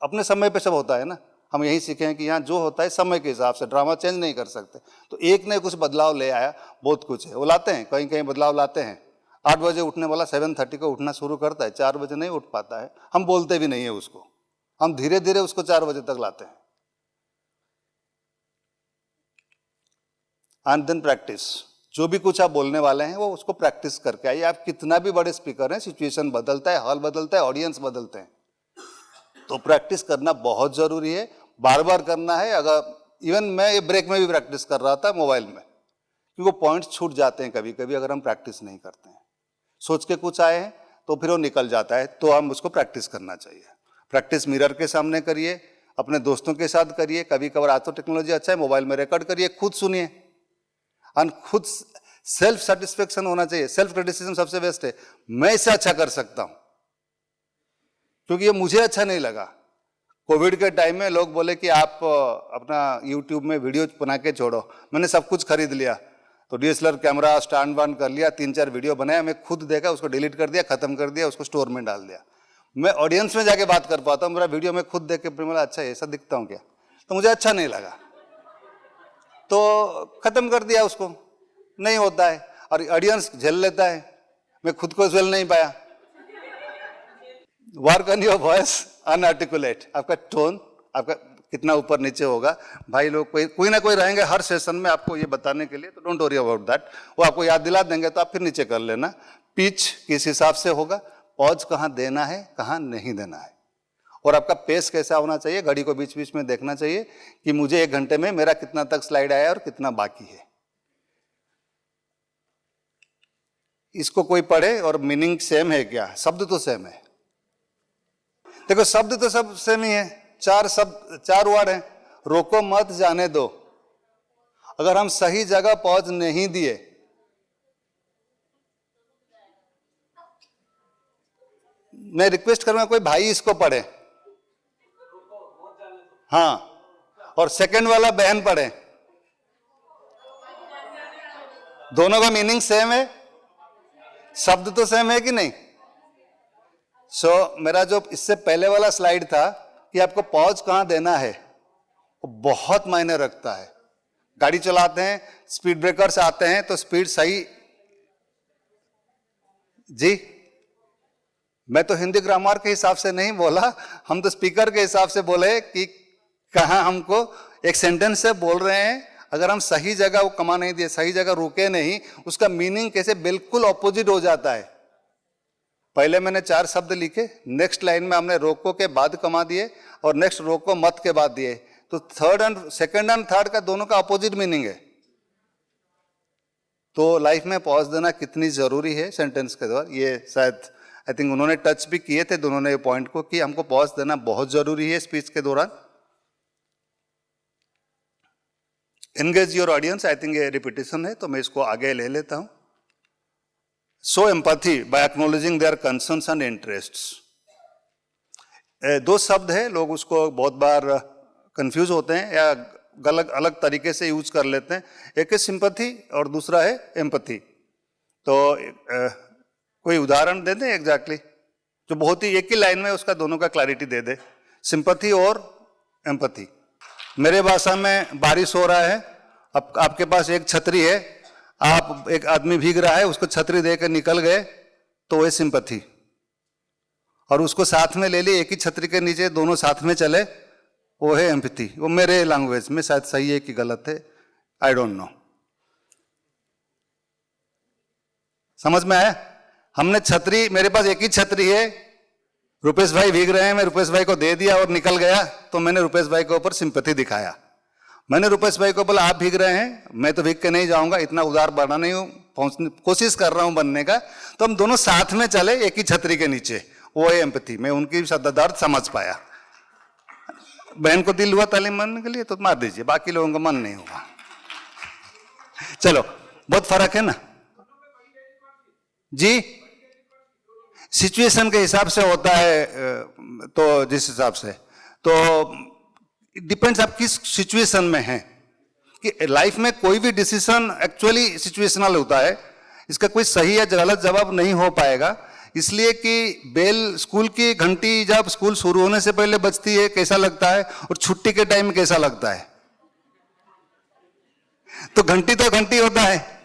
A: अपने समय पे सब होता है ना, हम यही सीखे हैं कि यहाँ जो होता है समय के हिसाब से, ड्रामा चेंज नहीं कर सकते। तो एक ने कुछ बदलाव ले आया, बहुत कुछ है वो लाते हैं, कहीं कहीं बदलाव लाते हैं। 8 बजे उठने वाला 7:30 को उठना शुरू करता है, 4 बजे नहीं उठ पाता है। हम बोलते भी नहीं है उसको, हम धीरे धीरे उसको 4 बजे तक लाते हैं। एंड देन प्रैक्टिस, जो भी कुछ आप बोलने वाले हैं वो उसको प्रैक्टिस करके आइए। आप कितना भी बड़े स्पीकर हैं, सिचुएशन बदलता है, हॉल बदलता है, ऑडियंस बदलते हैं, तो प्रैक्टिस करना बहुत जरूरी है, बार बार करना है। अगर इवन मैं ये ब्रेक में भी प्रैक्टिस कर रहा था मोबाइल में, क्योंकि वो पॉइंट्स छूट जाते हैं कभी कभी अगर हम प्रैक्टिस नहीं करते हैं। सोच के कुछ आए हैं तो फिर वो निकल जाता है, तो हम उसको प्रैक्टिस करना चाहिए। प्रैक्टिस मिरर के सामने करिए, अपने दोस्तों के साथ करिए, कभी कभार आज तो टेक्नोलॉजी अच्छा है, मोबाइल में रिकॉर्ड करिए, खुद सुनिए। और खुद सेल्फ सेटिस्फेक्शन होना चाहिए। सेल्फ क्रिटिसिज्म सबसे बेस्ट है, मैं इससे अच्छा कर सकता हूं, क्योंकि ये मुझे अच्छा नहीं लगा। कोविड के टाइम में लोग बोले कि आप अपना यूट्यूब में वीडियो बना के छोड़ो। मैंने सब कुछ खरीद लिया, तो डीएसएलआर कैमरा स्टैंड वान कर लिया, 3-4 वीडियो बनाया, मैं खुद देखा, उसको डिलीट कर दिया, खत्म कर दिया, उसको स्टोर में डाल दिया। मैं ऑडियंस में जाके बात कर पाता हूँ, मेरा वीडियो मैं खुद देख के बोला अच्छा ऐसा दिखता हूँ क्या, तो मुझे अच्छा नहीं लगा, तो खत्म कर दिया उसको। नहीं होता है, और ऑडियंस झेल लेता है, मैं खुद को झेल नहीं पाया। वर्क ऑन योर वॉइस अनआर्टिकुलेट, आपका टोन आपका कितना ऊपर नीचे होगा। भाई लोग कोई ना कोई रहेंगे हर सेशन में आपको ये बताने के लिए, तो डोंट वरी अबाउट दैट, वो आपको याद दिला देंगे, तो आप फिर नीचे कर लेना। पिच किस हिसाब से होगा, पॉज कहाँ देना है कहाँ नहीं देना है, और आपका पेस कैसा होना चाहिए, घड़ी को बीच बीच में देखना चाहिए कि मुझे 1 घंटे में मेरा कितना तक स्लाइड आया और कितना बाकी है। इसको कोई पढ़े और मीनिंग सेम है क्या, शब्द तो सेम है। देखो शब्द तो सब सेम ही है, 4 शब्द 4 वर्ड हैं। रोको मत जाने दो, अगर हम सही जगह पहुंच नहीं दिए, मैं रिक्वेस्ट करूंगा कोई भाई इसको पढ़े, हाँ, और सेकंड वाला बहन पढ़े। दोनों का मीनिंग सेम है, शब्द तो सेम है कि नहीं। मेरा जो इससे पहले वाला स्लाइड था कि आपको पॉज कहां देना है, वो बहुत मायने रखता है। गाड़ी चलाते हैं, स्पीड ब्रेकर्स आते हैं, तो स्पीड सही, जी मैं तो हिंदी ग्रामर के हिसाब से नहीं बोला, हम तो स्पीकर के हिसाब से बोले कि कहाँ हमको एक सेंटेंस से बोल रहे हैं, अगर हम सही जगह वो कमा नहीं दिए, सही जगह रुके नहीं, उसका मीनिंग कैसे बिल्कुल ऑपोजिट हो जाता है। पहले मैंने 4 शब्द लिखे, नेक्स्ट लाइन में हमने रोको के बाद कमा दिए, और नेक्स्ट रोको मत के बाद दिए, तो सेकंड एंड थर्ड का दोनों का अपोजिट मीनिंग है। तो लाइफ में पॉज देना कितनी जरूरी है सेंटेंस के द्वारा, ये शायद आई थिंक उन्होंने टच भी किए थे दोनों ने ये पॉइंट को, कि हमको पॉज देना बहुत जरूरी है स्पीच के दौरान। Engage your audience, I think ये रिपीटिशन है, तो मैं इसको आगे ले लेता हूं। Show empathy by acknowledging their concerns and interests. 2 शब्द है, लोग उसको बहुत बार कंफ्यूज होते हैं या अलग अलग तरीके से यूज कर लेते हैं। एक है सिंपैथी और दूसरा है एम्पैथी। तो कोई उदाहरण दे दें एग्जैक्टली, जो बहुत ही एक ही लाइन में उसका दोनों का क्लैरिटी दे दे, सिंपैथी और एम्पैथी। मेरे भाषा में बारिश हो रहा है, अब आपके पास एक छतरी है, आप एक आदमी भीग रहा है, उसको छतरी देकर निकल गए, तो वो सिंपैथी। और उसको साथ में ले लिए, एक ही छतरी के नीचे दोनों साथ में चले, वो है एम्पैथी। वो मेरे लैंग्वेज में शायद सही है कि गलत है, आई डोंट नो। समझ में आया? हमने छतरी, मेरे पास एक ही छतरी है, रुपेश भाई भीग रहे हैं, मैं रुपेश भाई को दे दिया और निकल गया, तो मैंने रुपेश भाई के ऊपर सिंपैथी दिखाया। मैंने रुपेश भाई को बोला आप भीग रहे हैं, मैं तो भीग के नहीं जाऊंगा, इतना उदार बना नहीं हूं, कोशिश कर रहा हूं बनने का, तो हम दोनों साथ में चले एक ही छतरी के नीचे, वो है एम्पैथी। मैं उनकी दर्द समझ पाया। बहन को दिल हुआ तालीम मारने के लिए तो मार दीजिए, बाकी लोगों का मन नहीं हुआ। चलो, बहुत फर्क है ना जी, सिचुएशन के हिसाब से होता है, तो जिस हिसाब से, तो डिपेंड्स आप किस सिचुएशन में हैं, कि लाइफ में कोई भी डिसीजन एक्चुअली सिचुएशनल होता है, इसका कोई सही या गलत जवाब नहीं हो पाएगा। इसलिए कि बेल, स्कूल की घंटी जब स्कूल शुरू होने से पहले बजती है कैसा लगता है, और छुट्टी के टाइम कैसा लगता है, तो घंटी तो घंटी होता है।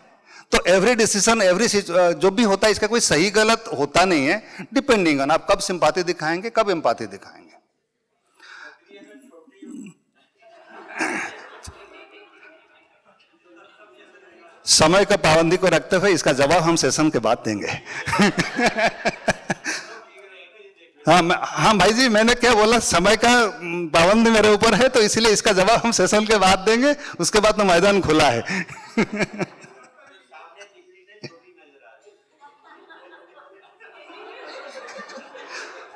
A: तो एवरी डिसीजन, एवरी जो भी होता है, इसका कोई सही गलत होता नहीं है, डिपेंडिंग ऑन आप कब सिंपैथी दिखाएंगे, कब एम्पैथी दिखाएंगे। समय का पाबंदी को रखते हुए इसका जवाब हम सेशन के बाद देंगे। हाँ भाई जी, मैंने क्या बोला, समय का पाबंदी मेरे ऊपर है, तो इसलिए इसका जवाब हम सेशन के बाद देंगे, उसके बाद तो मैदान खुला है।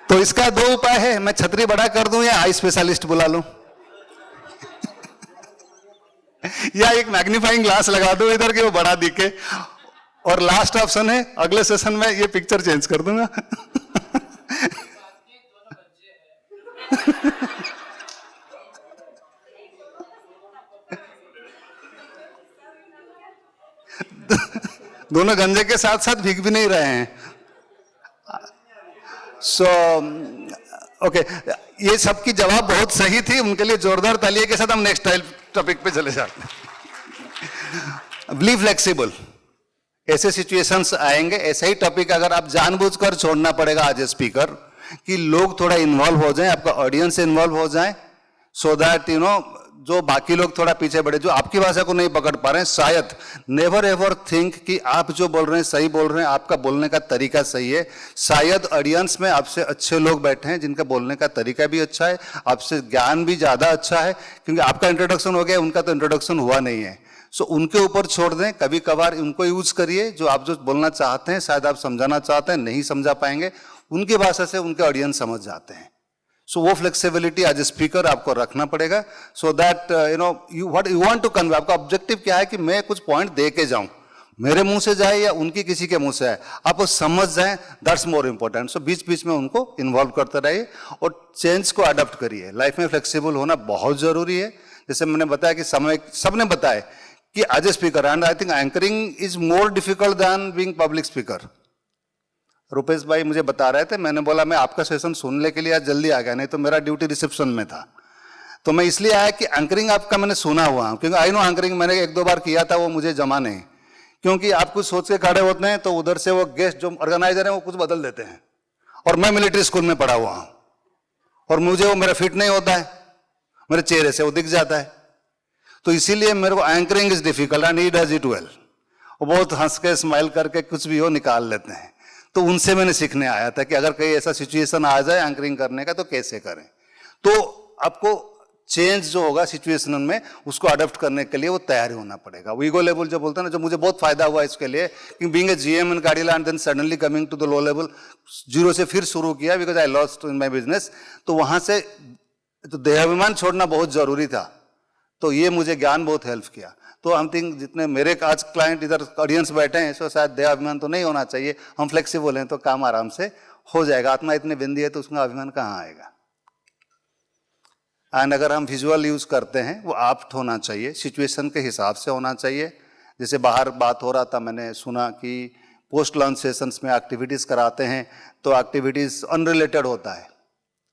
A: तो इसका 2 उपाय है, मैं छतरी बड़ा कर दूं या आई स्पेशलिस्ट बुला लूं, या एक मैग्नीफाइंग ग्लास लगा दूं इधर के वो बड़ा दिखे, और लास्ट ऑप्शन है अगले सेशन में ये पिक्चर चेंज कर दूंगा। दोनों गंजे के साथ साथ भीग भी नहीं रहे हैं। सो ओके, ये सबकी जवाब बहुत सही थी, उनके लिए जोरदार तालियों के साथ हम नेक्स्ट टॉपिक पे चले जाते हैं। बी फ्लेक्सिबल, ऐसे सिचुएशंस आएंगे, ऐसा ही टॉपिक अगर आप जानबूझकर छोड़ना पड़ेगा आज स्पीकर, कि लोग थोड़ा इन्वॉल्व हो जाएं, आपका ऑडियंस इन्वॉल्व हो जाए, सो दैट यू नो जो बाकी लोग थोड़ा पीछे बढ़े, जो आपकी भाषा को नहीं पकड़ पा रहे हैं, शायद नेवर एवर थिंक कि आप जो बोल रहे हैं सही बोल रहे हैं, आपका बोलने का तरीका सही है। शायद ऑडियंस में आपसे अच्छे लोग बैठे हैं जिनका बोलने का तरीका भी अच्छा है, आपसे ज्ञान भी ज़्यादा अच्छा है, क्योंकि आपका इंट्रोडक्शन हो गया, उनका तो इंट्रोडक्शन हुआ नहीं है। सो उनके ऊपर छोड़ दें, कभी कभार उनको यूज करिए, जो आप जो बोलना चाहते हैं, शायद आप समझाना चाहते हैं, नहीं समझा पाएंगे, उनकी भाषा से उनके ऑडियंस समझ जाते हैं। सो वो फ्लेक्सिबिलिटी एज ए स्पीकर आपको रखना पड़ेगा, so that you know you what you want to convey. आपका ऑब्जेक्टिव क्या है कि मैं कुछ पॉइंट दे के जाऊं, मेरे मुंह से जाए या उनकी किसी के मुंह से आए, आप वो समझ जाएं, दैट्स मोर इंपॉर्टेंट। सो बीच बीच में उनको इन्वॉल्व करते रहिए और चेंज को अडॉप्ट करिए। लाइफ में फ्लेक्सिबल होना बहुत जरूरी है। जैसे मैंने बताया कि समय, सबने बताया कि as a speaker, and I think anchoring is more difficult than being public speaker. Rupesh भाई मुझे बता रहे थे, मैंने बोला मैं आपका सेशन सुनने के लिए आज जल्दी आ गया, नहीं तो मेरा ड्यूटी रिसेप्शन में था। तो मैं इसलिए आया कि एंकरिंग आपका मैंने सुना हुआ, क्योंकि आई नो एंकरिंग मैंने 1-2 बार किया था, वो मुझे जमा नहीं। क्योंकि आप कुछ सोच के खड़े होते हैं तो उधर से वो गेस्ट जो ऑर्गेनाइजर है वो कुछ बदल देते हैं, और मैं मिलिट्री स्कूल में पढ़ा हुआ हूँ और मुझे वो मेरा फिट नहीं होता है, मेरे चेहरे से वो दिख जाता है। तो इसीलिए मेरे को anchoring is difficult and he does it well. वो बहुत हंस के स्माइल करके कुछ भी हो निकाल लेते हैं। तो उनसे मैंने सीखने आया था कि अगर कहीं ऐसा सिचुएशन आ जाए एंकरिंग करने का तो कैसे करें। तो आपको चेंज जो होगा सिचुएशन में, उसको अडॉप्ट करने के लिए वो तैयार होना पड़ेगा। वीगो लेवल जो बोलते हैं ना, जो मुझे बहुत फायदा हुआ इसके लिए, कि बीइंग ए जीएम इन गाड़ीला and then suddenly coming to the low level, zero से फिर शुरू किया, because I lost in my business. तो वहां से तो देहाभिमान छोड़ना बहुत जरूरी था, तो ये मुझे ज्ञान बहुत हेल्प किया। तो हम थिंक जितने मेरे आज क्लाइंट इधर ऑडियंस बैठे हैं, सो शायद देहाभिमान तो नहीं होना चाहिए, हम फ्लेक्सिबल हैं तो काम आराम से हो जाएगा। आत्मा इतनी बिंदी है तो उसमें अभिमान कहाँ आएगा। एंड अगर हम विजुअल यूज करते हैं, वो आप्ट होना चाहिए, सिचुएशन के हिसाब से होना चाहिए। जैसे बाहर बात हो रहा था, मैंने सुना कि पोस्ट लॉन्च सेशंस में एक्टिविटीज़ कराते हैं, तो एक्टिविटीज़ अनरिलेटेड होता है,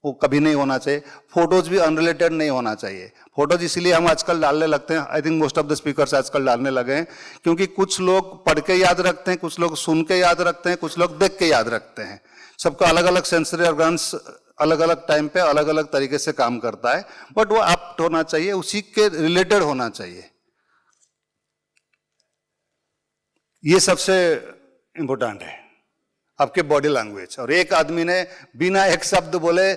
A: वो कभी नहीं होना चाहिए। फोटोज भी अनरिलेटेड नहीं होना चाहिए। फोटोज इसीलिए हम आजकल डालने लगते हैं, I think most of the speakers आजकल डालने लगे हैं, क्योंकि कुछ लोग पढ़ के याद रखते हैं, कुछ लोग सुन के याद रखते हैं, कुछ लोग देख के याद रखते हैं। सबका अलग अलग सेंसरी ऑर्गन्स अलग अलग टाइम पे अलग अलग तरीके से काम करता है, बट वो एप्ट होना चाहिए, उसी के रिलेटेड होना चाहिए। ये सबसे इंपॉर्टेंट है, आपके बॉडी लैंग्वेज। और एक आदमी ने बिना एक शब्द बोले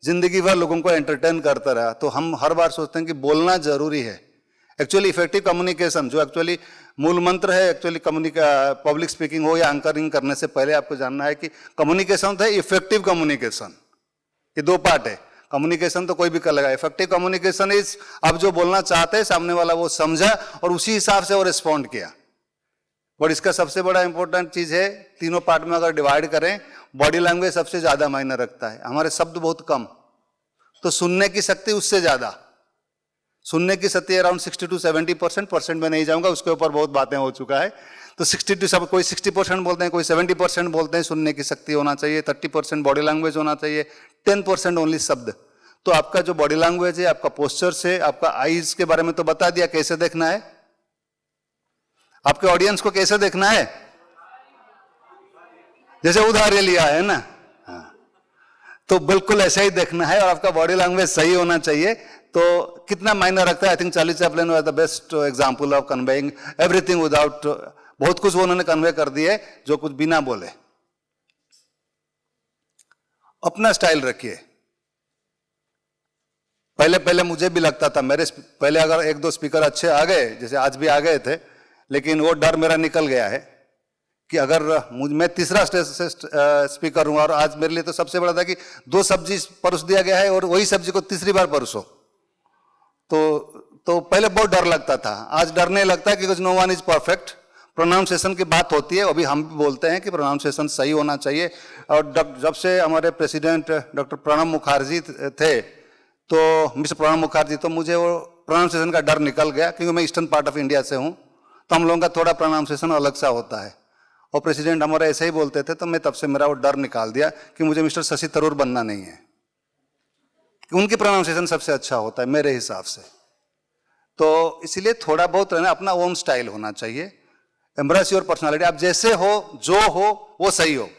A: जिंदगी भर लोगों को एंटरटेन करता रहा, तो हम हर बार सोचते हैं कि बोलना जरूरी है। एक्चुअली इफेक्टिव कम्युनिकेशन जो एक्चुअली मूल मंत्र है, एक्चुअली पब्लिक स्पीकिंग हो या एंकरिंग करने से पहले आपको जानना है कि कम्युनिकेशन है इफेक्टिव कम्युनिकेशन, ये 2 पार्ट है। कम्युनिकेशन तो कोई भी कर लेगा, इफेक्टिव कम्युनिकेशन इज आप जो बोलना चाहते हैं सामने वाला वो समझा और उसी हिसाब से वो रिस्पॉन्ड किया। और इसका सबसे बड़ा इंपॉर्टेंट चीज है, तीनों पार्ट में अगर डिवाइड करें, बॉडी लैंग्वेज सबसे ज्यादा मायने रखता है। हमारे शब्द बहुत कम, तो सुनने की शक्ति उससे ज्यादा। सुनने की शक्ति अराउंड 60 to 70%, परसेंट में नहीं जाऊंगा, उसके ऊपर बहुत बातें हो चुका है। तो 60 to सब, कोई 60% बोलते हैं, कोई 70% बोलते हैं। सुनने की शक्ति होना चाहिए, 30% बॉडी लैंग्वेज होना चाहिए, 10% ओनली शब्द। तो आपका जो बॉडी लैंग्वेज है, आपका पोस्चर से, आपका आईज के बारे में तो बता दिया कैसे देखना है, आपके ऑडियंस को कैसे देखना है, जैसे उधार लिया है ना, हाँ, तो बिल्कुल ऐसा ही देखना है। और आपका बॉडी लैंग्वेज सही होना चाहिए। तो कितना मायने रखता है, I think Charlie Chaplin was the best example of conveying everything without, बहुत कुछ उन्होंने कन्वे कर दिए जो कुछ बिना बोले। अपना स्टाइल रखिए। पहले पहले मुझे भी लगता था, मेरे पहले अगर 1-2 स्पीकर अच्छे आ गए, जैसे आज भी आ गए थे, लेकिन वो डर मेरा निकल गया है कि अगर मैं तीसरा स्टेज से स्पीकर हूं, और आज मेरे लिए तो सबसे बड़ा था कि 2 सब्जी परोस दिया गया है और वही सब्जी को तीसरी बार परोसो। तो पहले बहुत डर लगता था, आज डर नहीं लगता, क्योंकि no one is perfect. Pronunciation की बात होती है, अभी हम भी बोलते हैं कि प्रोनाउंसिएशन सही होना चाहिए। और जब से हमारे प्रेसिडेंट डॉक्टर प्रणब मुखर्जी थे, तो मिस्टर प्रणब मुखर्जी, तो मुझे वो प्रोनाउंसिएशन का डर निकल गया, क्योंकि मैं ईस्टर्न पार्ट ऑफ इंडिया से हूँ, तो हम लोगों का थोड़ा प्रोनाउंसिएशन अलग सा होता है। और प्रेसिडेंट हमारे ऐसे ही बोलते थे, तो मैं तब से मेरा वो डर निकाल दिया कि मुझे मिस्टर शशि थरूर बनना नहीं है, कि उनकी प्रोनाउंसिएशन सबसे अच्छा होता है मेरे हिसाब से। तो इसलिए थोड़ा बहुत रहना, अपना ओन स्टाइल होना चाहिए। एम्ब्रेस योर पर्सनालिटी, आप जैसे हो, जो हो वो सही हो।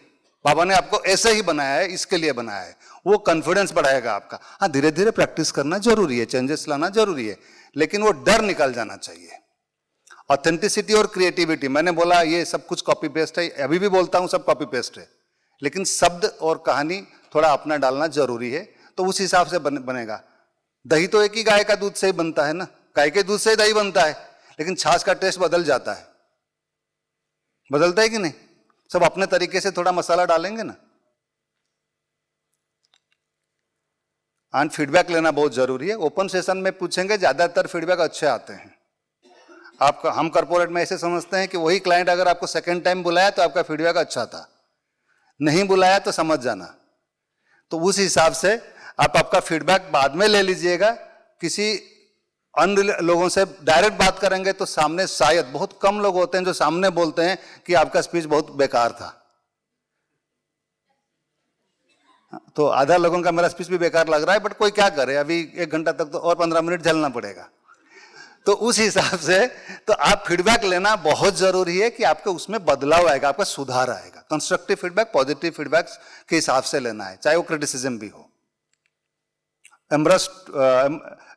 A: बाबा ने आपको ऐसे ही बनाया है, इसके लिए बनाया है, वो कॉन्फिडेंस बढ़ाएगा आपका। हाँ, धीरे धीरे प्रैक्टिस करना जरूरी है, चेंजेस लाना जरूरी है, लेकिन वो डर निकल जाना चाहिए। ऑथेंटिसिटी और क्रिएटिविटी, मैंने बोला ये सब कुछ कॉपी पेस्ट है, अभी भी बोलता हूँ सब कॉपी पेस्ट है, लेकिन शब्द और कहानी थोड़ा अपना डालना जरूरी है, तो उस हिसाब से बनेगा। दही तो एक ही गाय का दूध से ही बनता है ना, गाय के दूध से ही दही बनता है, लेकिन छाछ का टेस्ट बदल जाता है, बदलता है कि नहीं? सब अपने तरीके से थोड़ा मसाला डालेंगे ना। एंड फीडबैक लेना बहुत जरूरी है। ओपन सेशन में पूछेंगे, ज्यादातर फीडबैक अच्छे आते हैं। आपका, हम कॉर्पोरेट में ऐसे समझते हैं कि वही क्लाइंट अगर आपको सेकंड टाइम बुलाया तो आपका फीडबैक अच्छा था, नहीं बुलाया तो समझ जाना। तो उस हिसाब से आप आपका फीडबैक बाद में ले लीजिएगा। किसी अन्य लोगों से डायरेक्ट बात करेंगे तो सामने, शायद बहुत कम लोग होते हैं जो सामने बोलते हैं कि आपका स्पीच बहुत बेकार था। तो आधा लोगों का मेरा स्पीच भी बेकार लग रहा है, बट कोई क्या करे, अभी 1 घंटा तक तो और 15 मिनट झेलना पड़ेगा। तो उस हिसाब से तो आप फीडबैक लेना बहुत जरूरी है कि आपके उसमें बदलाव आएगा, आपका सुधार आएगा। कंस्ट्रक्टिव फीडबैक, पॉजिटिव फीडबैक के हिसाब से लेना है, चाहे वो क्रिटिसिज्म भी हो। एम्ब्रेस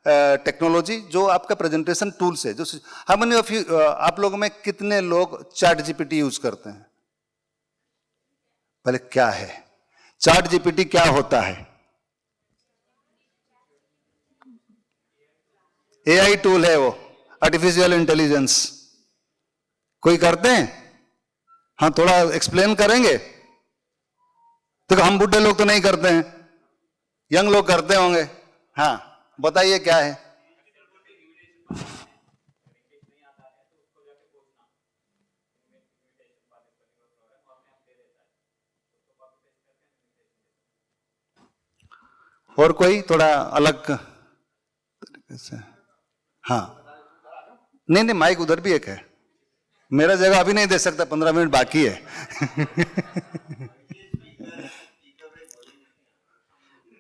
A: टेक्नोलॉजी, जो आपका प्रेजेंटेशन टूल्स है, जो हाउ मेनी ऑफ यू, आप लोगों में कितने लोग चैट जीपीटी यूज करते हैं? पहले क्या है चैट जीपीटी, क्या होता है? एआई टूल है वो, आर्टिफिशियल इंटेलिजेंस। कोई करते हैं? हाँ, थोड़ा एक्सप्लेन करेंगे? तो हम बुढ़े लोग तो नहीं करते हैं, यंग लोग करते होंगे। हाँ, बताइए क्या है? और कोई थोड़ा अलग तरीके से? हाँ, नहीं नहीं, माइक उधर भी एक है, मेरा जगह अभी नहीं दे सकता, 15 मिनट बाकी है।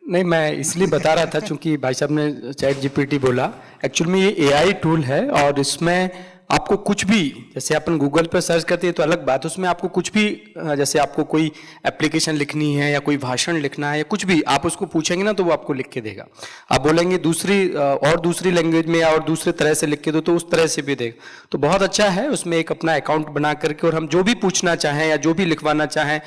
B: नहीं, मैं इसलिए बता रहा था चूंकि भाई साहब ने चैट जीपीटी बोला, एक्चुअल में ये एआई टूल है और इसमें आपको कुछ भी, जैसे अपन गूगल पर सर्च करते हैं तो अलग बात, उसमें आपको कुछ भी, जैसे आपको कोई एप्लीकेशन लिखनी है या कोई भाषण लिखना है या कुछ भी, आप उसको पूछेंगे ना तो वो आपको लिख के देगा। आप बोलेंगे दूसरी लैंग्वेज में या और दूसरे तरह से लिख के दो तो उस तरह से भी देगा। तो बहुत अच्छा है, उसमें एक अपना अकाउंट बना करके और हम जो भी पूछना चाहें या जो भी लिखवाना चाहें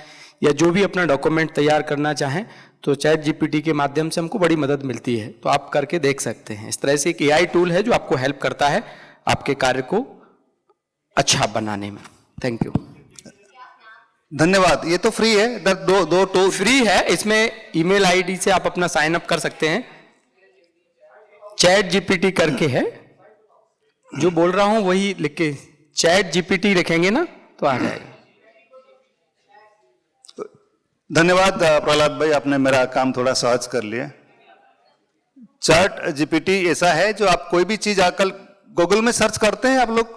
B: या जो भी अपना डॉक्यूमेंट तैयार करना चाहें तो चैट जीपीटी के माध्यम से हमको बड़ी मदद मिलती है। तो आप करके देख सकते हैं। इस तरह से एक एआई टूल है जो आपको हेल्प करता है आपके कार्य को अच्छा बनाने में। थैंक यू,
A: धन्यवाद। ये तो फ्री है, दो टूल
B: फ्री है। इसमें ईमेल आईडी से आप अपना साइन अप कर सकते हैं, चैट जीपीटी करके है, जो बोल रहा हूं वही लिख के चैट जीपीटी लिखेंगे ना तो आ जाएगा।
A: धन्यवाद प्रहलाद भाई, आपने मेरा काम थोड़ा सहज कर लिया। चैट जीपीटी ऐसा है जो आप कोई भी चीज आजकल गूगल में सर्च करते हैं, आप लोग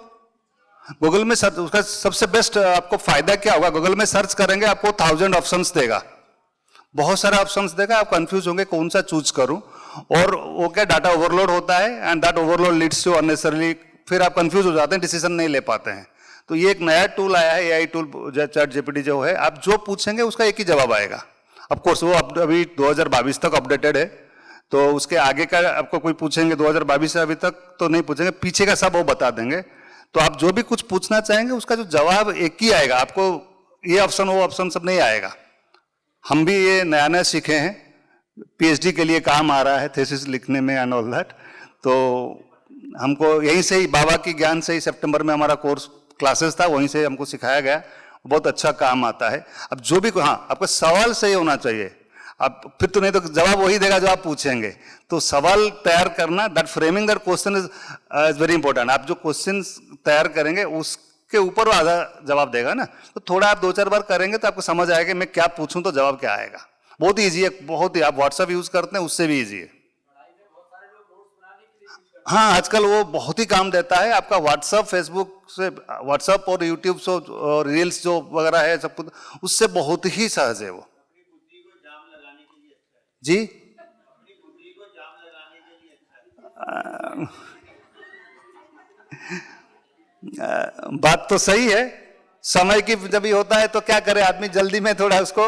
A: गूगल में सर्च, उसका सबसे बेस्ट आपको फायदा क्या होगा? गूगल में सर्च करेंगे आपको 1000 ऑप्शंस देगा, बहुत सारे ऑप्शंस देगा, आप कंफ्यूज होंगे कौन सा चूज करूं, और वो क्या डाटा ओवरलोड होता है and that overload leads to unnecessarily, फिर आप कंफ्यूज हो जाते हैं, डिसीजन नहीं ले पाते हैं। तो ये एक नया टूल आया है, एआई टूल चैट जीपीटी जो है, आप जो पूछेंगे उसका एक ही जवाब आएगा। ऑफ कोर्स वो अभी 2022 तक अपडेटेड है, तो उसके आगे का आपको कोई पूछेंगे 2022 से अभी तक तो नहीं पूछेंगे, पीछे का सब वो बता देंगे। तो आप जो भी कुछ पूछना चाहेंगे उसका जो जवाब एक ही आएगा, आपको ये ऑप्शन वो ऑप्शन सब नहीं आएगा। हम भी ये नया नया सीखे हैं, पीएचडी के लिए काम आ रहा है, थीसिस लिखने में एंड ऑल दैट। तो हमको यहीं से ही, बाबा की ज्ञान से ही सितंबर में हमारा कोर्स क्लासेस था, वहीं से हमको सिखाया गया, बहुत अच्छा काम आता है। अब जो भी, हाँ, आपका सवाल सही होना चाहिए, आप फिर तो नहीं तो जवाब वही देगा जो आप पूछेंगे। तो सवाल तैयार करना, that framing that question is very important. आप जो क्वेश्चन तैयार करेंगे उसके ऊपर वो आधा जवाब देगा ना। तो थोड़ा आप 2-4 बार करेंगे तो आपको समझ आएगा मैं क्या पूछूं तो जवाब क्या आएगा। बहुत ईजी है, बहुत ही। आप व्हाट्सएप यूज करते हैं, उससे भी ईजी है। हाँ, आजकल वो बहुत ही काम देता है। आपका व्हाट्सएप, फेसबुक से, व्हाट्सएप और यूट्यूब से और रील्स जो वगैरह है सब कुछ, उससे बहुत ही सहज है वो। जी, बात तो सही है। समय की जब भी होता है तो क्या करे आदमी, जल्दी में थोड़ा उसको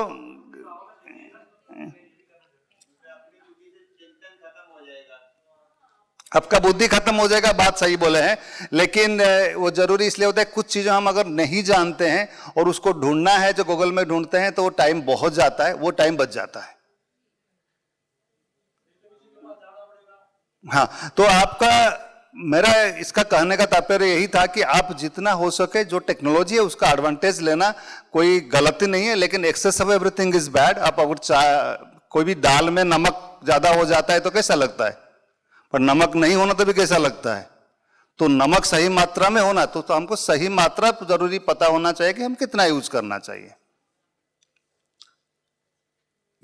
A: आपका बुद्धि खत्म हो जाएगा। बात सही बोले हैं, लेकिन वो जरूरी इसलिए होता है, कुछ चीजें हम अगर नहीं जानते हैं और उसको ढूंढना है जो गूगल में ढूंढते हैं तो वो टाइम बहुत जाता है, वो टाइम बच जाता है। हाँ, तो आपका, मेरा इसका कहने का तात्पर्य यही था कि आप जितना हो सके जो टेक्नोलॉजी है उसका एडवांटेज लेना कोई गलती नहीं है, लेकिन excess of everything is bad. आप अगर कोई भी दाल में नमक ज्यादा हो जाता है तो कैसा लगता है, पर नमक नहीं होना तो भी कैसा लगता है। तो नमक सही मात्रा में होना, तो हमको सही मात्रा जरूरी पता होना चाहिए कि हम कितना यूज करना चाहिए।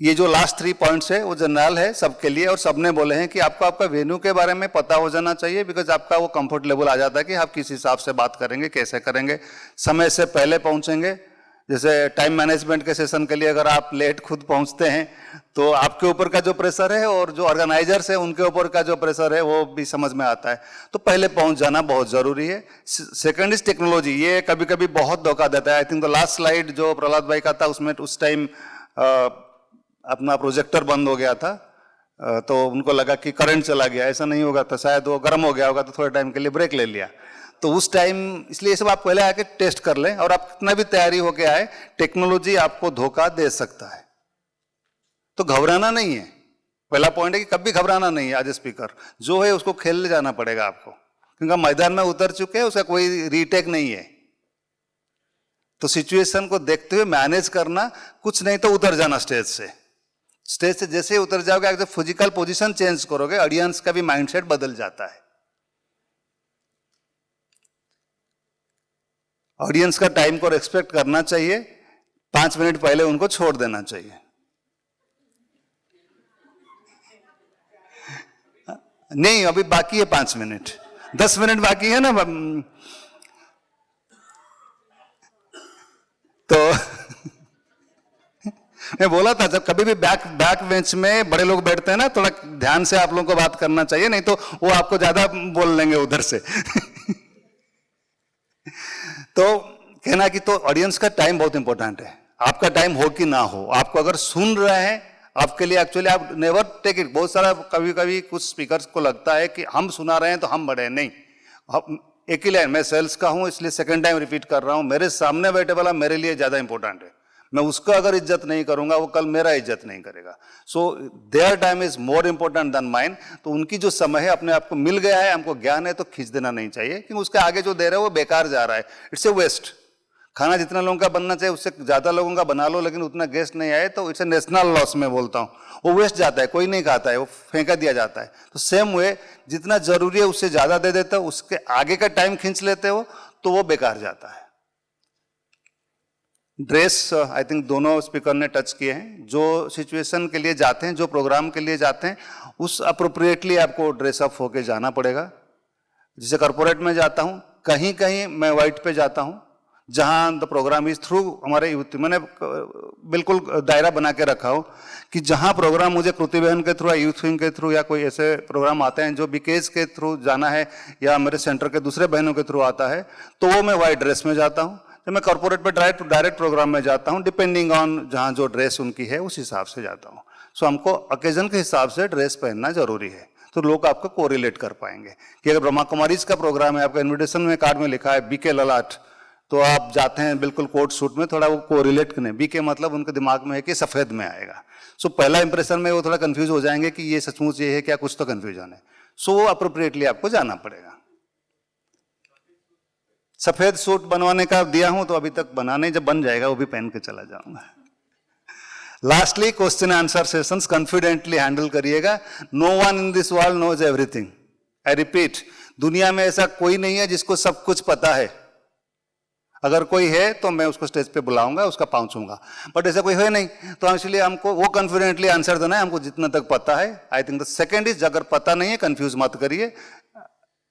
A: ये जो लास्ट 3 पॉइंट्स है वो जनरल है सबके लिए, और सबने बोले हैं कि आपको आपका वेन्यू के बारे में पता हो जाना चाहिए, बिकॉज आपका वो कंफर्ट लेवल आ जाता है कि आप किस हिसाब से बात करेंगे, कैसे करेंगे। समय से पहले पहुंचेंगे। जैसे टाइम मैनेजमेंट के सेशन के लिए अगर आप लेट खुद पहुंचते हैं तो आपके ऊपर का जो प्रेशर है और जो ऑर्गेनाइजर्स है उनके ऊपर का जो प्रेशर है वो भी समझ में आता है। तो पहले पहुंच जाना बहुत जरूरी है। Second is technology. ये कभी कभी बहुत धोखा देता है। I think the last slide जो प्रहलाद भाई का था उसमें उस टाइम अपना प्रोजेक्टर बंद हो गया था, तो उनको लगा कि करंट चला गया। ऐसा नहीं होगा था, शायद वो गर्म हो गया होगा तो थोड़े टाइम के लिए ब्रेक ले लिया। तो उस टाइम इसलिए ये सब आप पहले आके टेस्ट कर लें, और आप कितना भी तैयारी होके आए, टेक्नोलॉजी आपको धोखा दे सकता है। तो घबराना नहीं है। पहला पॉइंट है कि कभी घबराना नहीं है। आज स्पीकर जो है उसको खेल ले जाना पड़ेगा आपको, क्योंकि मैदान में उतर चुके हैं, उसका कोई रीटेक नहीं है। तो सिचुएशन को देखते हुए मैनेज करना, कुछ नहीं तो उतर जाना स्टेज से। स्टेज से जैसे ही उतर जाओगे, अगर फिजिकल पोजीशन चेंज करोगे, ऑडियंस का भी माइंडसेट बदल जाता है। ऑडियंस का टाइम को रेस्पेक्ट करना चाहिए। 5 मिनट पहले उनको छोड़ देना चाहिए। नहीं, अभी बाकी है 5 मिनट, 10 मिनट बाकी है ना। तो मैं बोला था जब कभी भी बैक बेंच में बड़े लोग बैठते हैं ना, थोड़ा ध्यान से आप लोगों को बात करना चाहिए, नहीं तो वो आपको ज्यादा बोल लेंगे उधर से। तो कहना कि तो ऑडियंस का टाइम बहुत इंपॉर्टेंट है। आपका टाइम हो कि ना हो, आपको अगर सुन रहे हैं, आपके लिए एक्चुअली आप नेवर टेक इट। बहुत सारा कभी कभी कुछ स्पीकर्स को लगता है कि हम सुना रहे हैं तो हम बड़े हैं। नहीं, एक ही लाइन, मैं सेल्स का हूं इसलिए सेकंड टाइम रिपीट कर रहा हूं। मेरे सामने बैठे वाला मेरे लिए ज्यादा इंपॉर्टेंट है। मैं उसका अगर इज्जत नहीं करूंगा, वो कल मेरा इज्जत नहीं करेगा। So their time is more important then mine. तो उनकी जो समय है, अपने आप को मिल गया है, हमको ज्ञान है, तो खींच देना नहीं चाहिए, क्योंकि उसके आगे जो दे रहे हो वो बेकार जा रहा है। It's a waste. खाना जितना लोगों का बनना चाहिए उससे ज्यादा लोगों का बना लो, लेकिन उतना गेस्ट नहीं आए तो इट्स ए नेशनल लॉस। में बोलता हूँ वो वेस्ट जाता है, कोई नहीं खाता है, वो फेंका दिया जाता है। तो सेम वे, जितना जरूरी है उससे ज्यादा दे देते हो, उसके आगे का टाइम खींच लेते हो तो वो बेकार जाता है। ड्रेस आई थिंक दोनों स्पीकर ने टच किए हैं। जो सिचुएशन के लिए जाते हैं, जो प्रोग्राम के लिए जाते हैं, उस अप्रोप्रिएटली आपको ड्रेसअप होके जाना पड़ेगा। जैसे कॉर्पोरेट में जाता हूं, कहीं कहीं मैं व्हाइट पे जाता हूं, जहां द प्रोग्राम इज थ्रू हमारे यूथ। मैंने बिल्कुल दायरा बना के रखा हो कि जहां प्रोग्राम मुझे कृति बहन के थ्रू या यूथ विंग के थ्रू या कोई ऐसे प्रोग्राम आते हैं जो बीकेज के थ्रू जाना है या मेरे सेंटर के दूसरे बहनों के थ्रू आता है, तो वो मैं व्हाइट ड्रेस में जाता हूं। जब मैं कॉर्पोरेट में डायरेक्ट प्रोग्राम में जाता हूं, डिपेंडिंग ऑन जहां जो ड्रेस उनकी है उस हिसाब से जाता हूं। सो हमको ओकेजन के हिसाब से ड्रेस पहनना जरूरी है, तो लोग आपको कोरिलेट कर पाएंगे। कि अगर ब्रह्मा कुमारीज का प्रोग्राम है, आपका इन्विटेशन में कार्ड में लिखा है बीके ललाट, तो आप जाते हैं बिल्कुल कोट सूट में, थोड़ा वो कोरिलेट करने। बीके मतलब उनके दिमाग में है कि सफेद में आएगा। सो पहला इंप्रेशन में वो थोड़ा कंफ्यूज हो जाएंगे कि ये सचमुच ये है क्या, कुछ तो कंफ्यूजन है। सो वो अप्रोप्रिएटली आपको जाना पड़ेगा। सफेद सूट बनवाने का दिया हूं तो अभी तक बना नहीं, जब बन जाएगा वो भी पहन के चला जाऊंगा। Lastly question answer sessions confidently handle करिएगा। No one in this world knows everything. I repeat, दुनिया में ऐसा कोई नहीं है जिसको सब कुछ पता है। अगर कोई है तो मैं उसको स्टेज पे बुलाऊंगा, उसका पहुंचूंगा, बट ऐसा कोई है नहीं, तो इसलिए हमको वो कॉन्फिडेंटली आंसर देना है, हमको जितना तक पता है। I think the second is, अगर पता नहीं है कंफ्यूज मत करिए,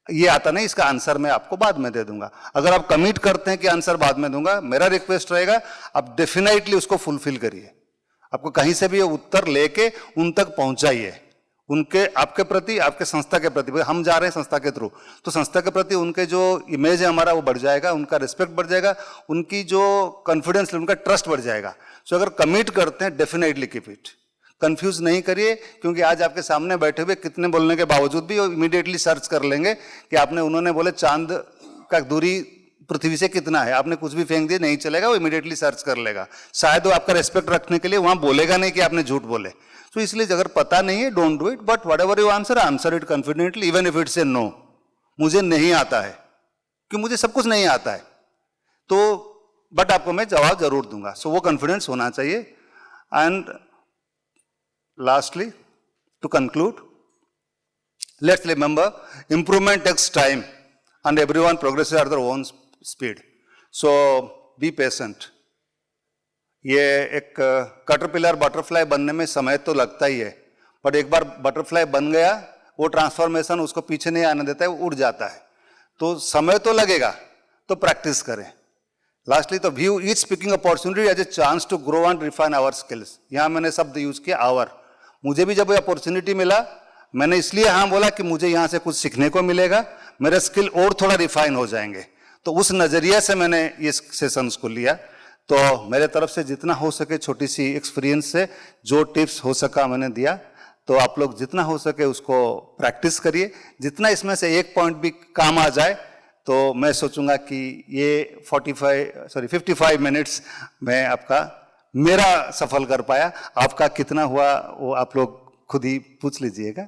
A: ये आता नहीं, इसका आंसर मैं आपको बाद में दे दूंगा। अगर आप कमिट करते हैं कि आंसर बाद में दूंगा, मेरा रिक्वेस्ट रहेगा आप डेफिनेटली उसको फुलफिल करिए। आपको कहीं से भी उत्तर लेके उन तक पहुंचाइए, उनके आपके प्रति, आपके संस्था के प्रति। हम जा रहे हैं संस्था के थ्रू, तो संस्था के प्रति उनके जो इमेज है हमारा वो बढ़ जाएगा, उनका रिस्पेक्ट बढ़ जाएगा, उनकी जो कॉन्फिडेंस, उनका ट्रस्ट बढ़ जाएगा। सो अगर कमिट करते हैं डेफिनेटली कीप इट, कंफ्यूज नहीं करिए, क्योंकि आज आपके सामने बैठे हुए कितने बोलने के बावजूद भी वो इमीडिएटली सर्च कर लेंगे कि आपने, उन्होंने बोले चांद का दूरी पृथ्वी से कितना है, आपने कुछ भी फेंक दिया, नहीं चलेगा, वो इमीडिएटली सर्च कर लेगा। शायद वो आपका रेस्पेक्ट रखने के लिए वहां बोलेगा नहीं कि आपने झूठ बोले। तो इसलिए अगर पता नहीं है don't do it, but whatever you answer, answer it confidently even if it's a no. मुझे नहीं आता है कि मुझे सब कुछ नहीं आता है, तो बट आपको मैं जवाब जरूर दूंगा। सो वो कॉन्फिडेंस होना चाहिए। And lastly, to conclude, let's remember, improvement takes time and everyone progresses at their own speed. So be patient. ये एक कैटरपिलर बटरफ्लाई बनने में समय तो लगता ही है, बट एक बार बटरफ्लाई बन गया, वो ट्रांसफॉर्मेशन उसको पीछे नहीं आने देता है, वो उड़ जाता है। तो समय तो लगेगा, तो प्रैक्टिस करें। Lastly, to view each speaking opportunity as a chance to grow and refine our skills. यहाँ मैंने शब्द यूज किया आवर। मुझे भी जब ये अपॉर्चुनिटी मिला, मैंने इसलिए हाँ बोला कि मुझे यहाँ से कुछ सीखने को मिलेगा, मेरे स्किल और थोड़ा रिफाइन हो जाएंगे। तो उस नजरिए से मैंने ये सेशंस को लिया। तो मेरे तरफ से जितना हो सके, छोटी सी एक्सपीरियंस से जो टिप्स हो सका मैंने दिया। तो आप लोग जितना हो सके उसको प्रैक्टिस करिए। जितना इसमें से एक पॉइंट भी काम आ जाए तो मैं सोचूंगा कि ये 55 मिनट्स में आपका, मेरा सफल कर पाया। आपका कितना हुआ वो आप लोग खुद ही पूछ लीजिएगा।